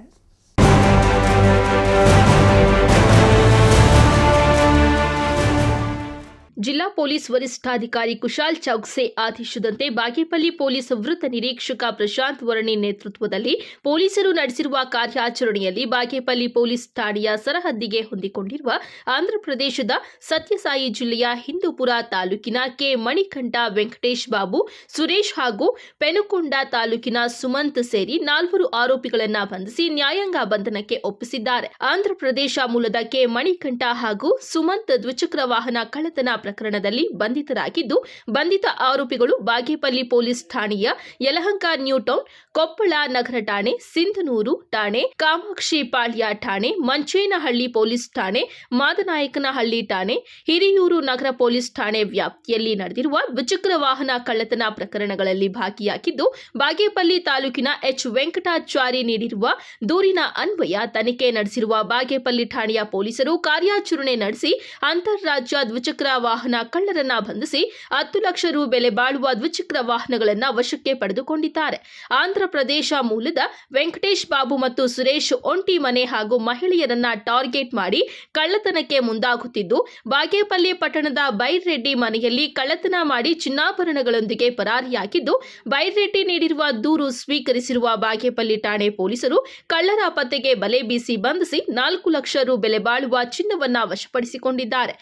ಜಿಲ್ಲಾ ಪೊಲೀಸ್ ವರಿಷ್ಠಾಧಿಕಾರಿ ಕುಶಾಲ್ ಚೌಕ್ಸೆ ಆದೇಶದಂತೆ ಬಾಗೇಪಲ್ಲಿ ಪೊಲೀಸ್ ವೃತ್ತ ನಿರೀಕ್ಷಕ ಪ್ರಶಾಂತ್ ವರ್ಣಿ ನೇತೃತ್ವದಲ್ಲಿ ಪೊಲೀಸರು ನಡೆಸಿರುವ ಕಾರ್ಯಾಚರಣೆಯಲ್ಲಿ ಬಾಗೇಪಲ್ಲಿ ಪೊಲೀಸ್ ಠಾಣೆಯ ಸರಹದ್ದಿಗೆ ಹೊಂದಿಕೊಂಡಿರುವ ಆಂಧ್ರಪ್ರದೇಶದ ಸತ್ಯಸಾಯಿ ಜಿಲ್ಲೆಯ ಹಿಂದೂಪುರ ತಾಲೂಕಿನ ಕೆ ಮಣಿಕಂಠ ವೆಂಕಟೇಶ್ ಬಾಬು, ಸುರೇಶ್ ಹಾಗೂ ಪೆನುಕೊಂಡ ತಾಲೂಕಿನ ಸುಮಂತ್ ಸೇರಿ 4 ಆರೋಪಿಗಳನ್ನು ಬಂಧಿಸಿ ನ್ಯಾಯಾಂಗ ಬಂಧನಕ್ಕೆ ಒಪ್ಪಿಸಿದ್ದಾರೆ. ಆಂಧ್ರಪ್ರದೇಶ ಮೂಲದ ಕೆ ಮಣಿಕಂಠ ಹಾಗೂ ಸುಮಂತ್ ದ್ವಿಚಕ್ರ ವಾಹನ ಕಳ್ಳತನ ಪ್ರಕರಣದಲ್ಲಿ ಬಂಧಿತರಾಗಿದ್ದು, ಬಂಧಿತ ಆರೋಪಿಗಳು ಬಾಗೇಪಲ್ಲಿ ಪೊಲೀಸ್ ಠಾಣೆಯ ಯಲಹಂಕ ನ್ಯೂ ಟೌನ್, ಕೊಪ್ಪಳ ನಗರ ಠಾಣೆ, ಸಿಂಧನೂರು ಠಾಣೆ, ಕಾಮಾಕ್ಷಿಪಾಳ್ಯ ಠಾಣೆ, ಮಂಚೇನಹಳ್ಳಿ ಪೊಲೀಸ್ ಠಾಣೆ, ಮಾದನಾಯಕನಹಳ್ಳಿ ಠಾಣೆ, ಹಿರಿಯೂರು ನಗರ ಪೊಲೀಸ್ ಠಾಣೆ ವ್ಯಾಪ್ತಿಯಲ್ಲಿ ನಡೆದಿರುವ ದ್ವಿಚಕ್ರ ವಾಹನ ಕಳ್ಳತನ ಪ್ರಕರಣಗಳಲ್ಲಿ ಭಾಗಿಯಾಗಿದ್ದು, ಬಾಗೇಪಲ್ಲಿ ತಾಲೂಕಿನ ಎಚ್ ವೆಂಕಟಾಚಾರಿ ನೀಡಿರುವ ದೂರಿನ ಅನ್ವಯ ತನಿಖೆ ನಡೆಸಿರುವ ಬಾಗೇಪಲ್ಲಿ ಠಾಣೆಯ ಪೊಲೀಸರು ಕಾರ್ಯಾಚರಣೆ ನಡೆಸಿ ಅಂತಾರಾಜ್ಯ ದ್ವಿಚಕ್ರ ವಾಹನ ಕಳ್ಳರನ್ನ ಬಂಧಿಸಿ 10 ಲಕ್ಷ ರು ಬೆಲೆ ಬಾಳುವ ದ್ವಿಚಕ್ರ ವಾಹನಗಳನ್ನು ವಶಕ್ಕೆ ಪಡೆದುಕೊಂಡಿದ್ದಾರೆ. ಆಂಧ್ರಪ್ರದೇಶ ಮೂಲದ ವೆಂಕಟೇಶ್ ಬಾಬು ಮತ್ತು ಸುರೇಶ್ ಒಂಟಿ ಮನೆ ಹಾಗೂ ಮಹಿಳೆಯರನ್ನ ಟಾರ್ಗೆಟ್ ಮಾಡಿ ಕಳ್ಳತನಕ್ಕೆ ಮುಂದಾಗುತ್ತಿದ್ದು, ಬಾಗೇಪಲ್ಲಿ ಪಟ್ಟಣದ ಬೈರ್ರೆಡ್ಡಿ ಮನೆಯಲ್ಲಿ ಕಳ್ಳತನ ಮಾಡಿ ಚಿನ್ನಾಭರಣಗಳೊಂದಿಗೆ ಪರಾರಿಯಾಗಿದ್ದು, ಬೈರ್ರೆಡ್ಡಿ ನೀಡಿರುವ ದೂರು ಸ್ವೀಕರಿಸಿರುವ ಬಾಗೇಪಲ್ಲಿ ಠಾಣೆ ಪೊಲೀಸರು ಕಳ್ಳರ ಪತ್ತೆಗೆ ಬಲೆ ಬೀಸಿ ಬಂಧಿಸಿ 4 ಲಕ್ಷ ರು ಬೆಲೆ ಬಾಳುವ ಚಿನ್ನವನ್ನ ವಶಪಡಿಸಿಕೊಂಡಿದ್ದಾರೆ.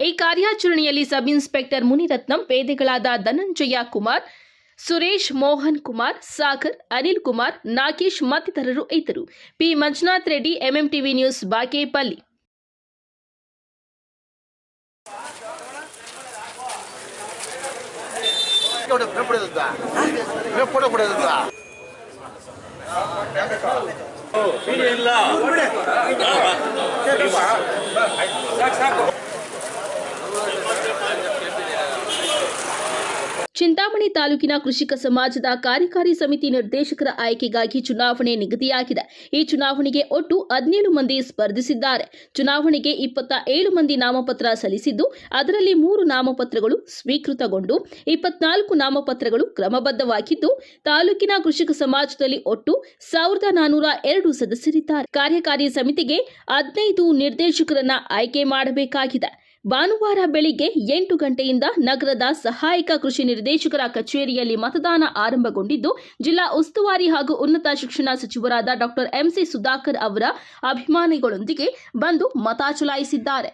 ಈ ಕಾರ್ಯಾಚರಣೆಯಲ್ಲಿ ಸಬ್ ಇನ್ಸ್ಪೆಕ್ಟರ್ ಮುನಿರತ್ನಂ, ಪೇದೆಗಳಾದ ಧನಂಜಯ ಕುಮಾರ್, ಸುರೇಶ್, ಮೋಹನ್ ಕುಮಾರ್, ಸಾಗರ್, ಅನಿಲ್ ಕುಮಾರ್, ನಾಗೇಶ್ ಮತ್ತಿತರರು ಇದ್ದರು. P Manjunath Reddy, MMTV news, Bagepalli. Chintamani ತಾಲೂಕಿನ ಕೃಷಿಕ ಸಮಾಜದ ಕಾರ್ಯಕಾರಿ ಸಮಿತಿ ನಿರ್ದೇಶಕರ ಆಯ್ಕೆಗಾಗಿ ಚುನಾವಣೆ ನಿಗದಿಯಾಗಿದೆ. ಈ ಚುನಾವಣೆಗೆ ಒಟ್ಟು 17 ಮಂದಿ ಸ್ಪರ್ಧಿಸಿದ್ದಾರೆ. ಚುನಾವಣೆಗೆ 27 ಮಂದಿ ನಾಮಪತ್ರ ಸಲ್ಲಿಸಿದ್ದು, ಅದರಲ್ಲಿ 3 ನಾಮಪತ್ರಗಳು ಸ್ವೀಕೃತಗೊಂಡು 24 ನಾಮಪತ್ರಗಳು ಕ್ರಮಬದ್ಧವಾಗಿದ್ದು, ತಾಲೂಕಿನ ಕೃಷಿಕ ಸಮಾಜದಲ್ಲಿ ಒಟ್ಟು 1402 ಸದಸ್ಯರಿದ್ದಾರೆ. ಕಾರ್ಯಕಾರಿ ಸಮಿತಿಗೆ 15 ನಿರ್ದೇಶಕರನ್ನ ಆಯ್ಕೆ ಮಾಡಬೇಕಾಗಿದೆ. ಭಾನುವಾರ ಬೆಳಿಗ್ಗೆ 8 ಗಂಟೆಯಿಂದ ನಗರದ ಸಹಾಯಕ ಕೃಷಿ ನಿರ್ದೇಶಕರ ಕಚೇರಿಯಲ್ಲಿ ಮತದಾನ ಆರಂಭಗೊಂಡಿದ್ದು, ಜಿಲ್ಲಾ ಉಸ್ತುವಾರಿ ಹಾಗೂ ಉನ್ನತ ಶಿಕ್ಷಣ ಸಚಿವರಾದ ಡಾಕ್ಟರ್ ಎಂಸಿ ಸುಧಾಕರ್ ಅವರ ಅಭಿಮಾನಿಗಳೊಂದಿಗೆ ಬಂದು ಮತ ಚಲಾಯಿಸಿದ್ದಾರೆ.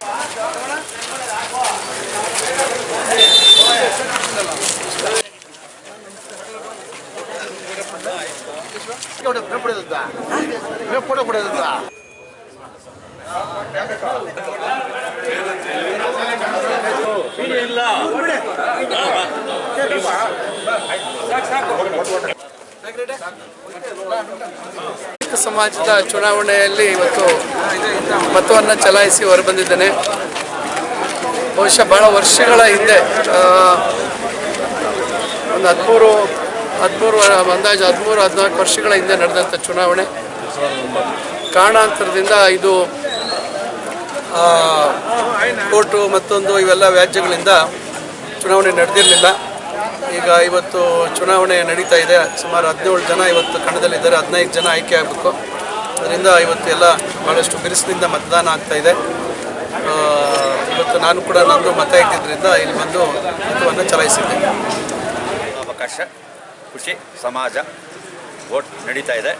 ಸಮಾಜದ ಚುನಾವಣೆಯಲ್ಲಿ ಇವತ್ತು ಮತವನ್ನು ಚಲಾಯಿಸಿ ಹೊರಬಂದಿದ್ದೇನೆ. ಬಹುಶಃ ಬಹಳ ವರ್ಷಗಳ ಹಿಂದೆ ಒಂದು 13-14 ವರ್ಷಗಳ ಹಿಂದೆ ನಡೆದಂಥ ಚುನಾವಣೆ. ಕಾರಣಾಂತರದಿಂದ ಇದು ಕೋರ್ಟು ಮತ್ತೊಂದು ಇವೆಲ್ಲ ವ್ಯಾಜ್ಯಗಳಿಂದ ಚುನಾವಣೆ ನಡೆದಿರಲಿಲ್ಲ. ಈಗ ಇವತ್ತು ಚುನಾವಣೆ ನಡೀತಾ ಇದೆ. ಸುಮಾರು 17 ಜನ ಇವತ್ತು ಕಣದಲ್ಲಿದ್ದಾರೆ, 15 ಜನ ಆಯ್ಕೆ ಆಗಬೇಕು. ಅದರಿಂದ ಇವತ್ತು ಎಲ್ಲ ಭಾಳಷ್ಟು ಬಿರುಸಿನಿಂದ ಮತದಾನ ಆಗ್ತಾಯಿದೆ. ಇವತ್ತು ನಾನು ಕೂಡ ನಂದು ಮತ ಇಟ್ಟಿದ್ದರಿಂದ ಇಲ್ಲಿ ಬಂದು ಮತವನ್ನು ಚಲಾಯಿಸಿದ್ದೆ. ಅವಕಾಶ, ಖುಷಿ, ಸಮಾಜ, ವೋಟ್ ನಡೀತಾ ಇದೆ,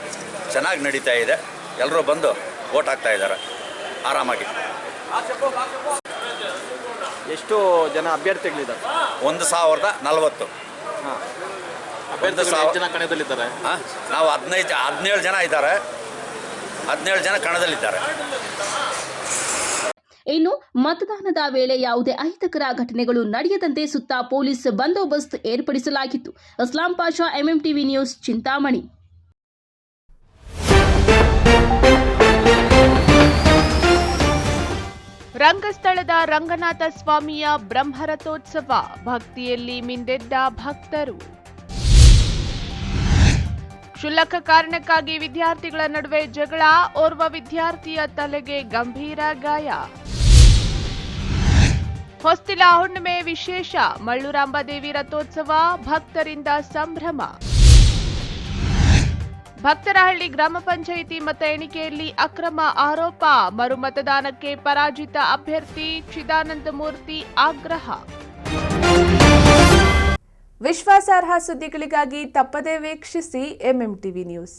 ಚೆನ್ನಾಗಿ ನಡೀತಾ ಇದೆ. ಎಲ್ಲರೂ ಬಂದು ವೋಟ್ ಹಾಕ್ತಾ ಇದ್ದಾರೆ ಆರಾಮಾಗಿ. ಎಷ್ಟು ಜನ ಅಭ್ಯರ್ಥಿಗಳಿದ್ದಾರೆ? 1040. ಜನ ಕಣದಲ್ಲಿದ್ದಾರೆ. ನಾವು 17 ಜನ ಇದ್ದಾರೆ, 17 ಜನ ಕಣದಲ್ಲಿದ್ದಾರೆ. ಇನ್ನು ಮತದಾನದ ವೇಳೆ ಯಾವುದೇ ಅಹಿತಕರ ಘಟನೆಗಳು ನಡೆಯದಂತೆ ಸುತ್ತ ಪೊಲೀಸ್ ಬಂದೋಬಸ್ತ್ ಏರ್ಪಡಿಸಲಾಗಿತ್ತು. Aslam Pasha, MMTV news, Chintamani. ರಂಗಸ್ಥಳದ ರಂಗನಾಥ ಸ್ವಾಮಿಯ ಬ್ರಹ್ಮರಥೋತ್ಸವ, ಭಕ್ತಿಯಲ್ಲಿ ಮಿಂದೆದ್ದ ಭಕ್ತರು. ಕ್ಷುಲ್ಲಕ ಕಾರಣಕ್ಕಾಗಿ ವಿದ್ಯಾರ್ಥಿಗಳ ನಡುವೆ ಜಗಳ, ಓರ್ವ ವಿದ್ಯಾರ್ಥಿಯ ತಲೆಗೆ ಗಂಭೀರ ಗಾಯ. ಹೊಸ್ತಿಲ ಹುಣ್ಣಿಮೆ ವಿಶೇಷ, ಮಳ್ಳೂರಾಂಬಾದೇವಿ ರಥೋತ್ಸವ, ಭಕ್ತರಿಂದ ಸಂಭ್ರಮ. ಭಕ್ತರಹಳ್ಳಿ ಗ್ರಾಮ ಪಂಚಾಯಿತಿ ಮತ ಎಣಿಕೆಯಲ್ಲಿ ಅಕ್ರಮ ಆರೋಪ, ಮರುಮತದಾನಕ್ಕೆ ಪರಾಜಿತ ಅಭ್ಯರ್ಥಿ ಚಿದಾನಂದಮೂರ್ತಿ ಆಗ್ರಹ. ವಿಶ್ವಾಸಾರ್ಹ ಸುದ್ದಿಗಳಿಗಾಗಿ ತಪ್ಪದೇ ವೀಕ್ಷಿಸಿ ಎಂಎಂಟಿವಿ ನ್ಯೂಸ್.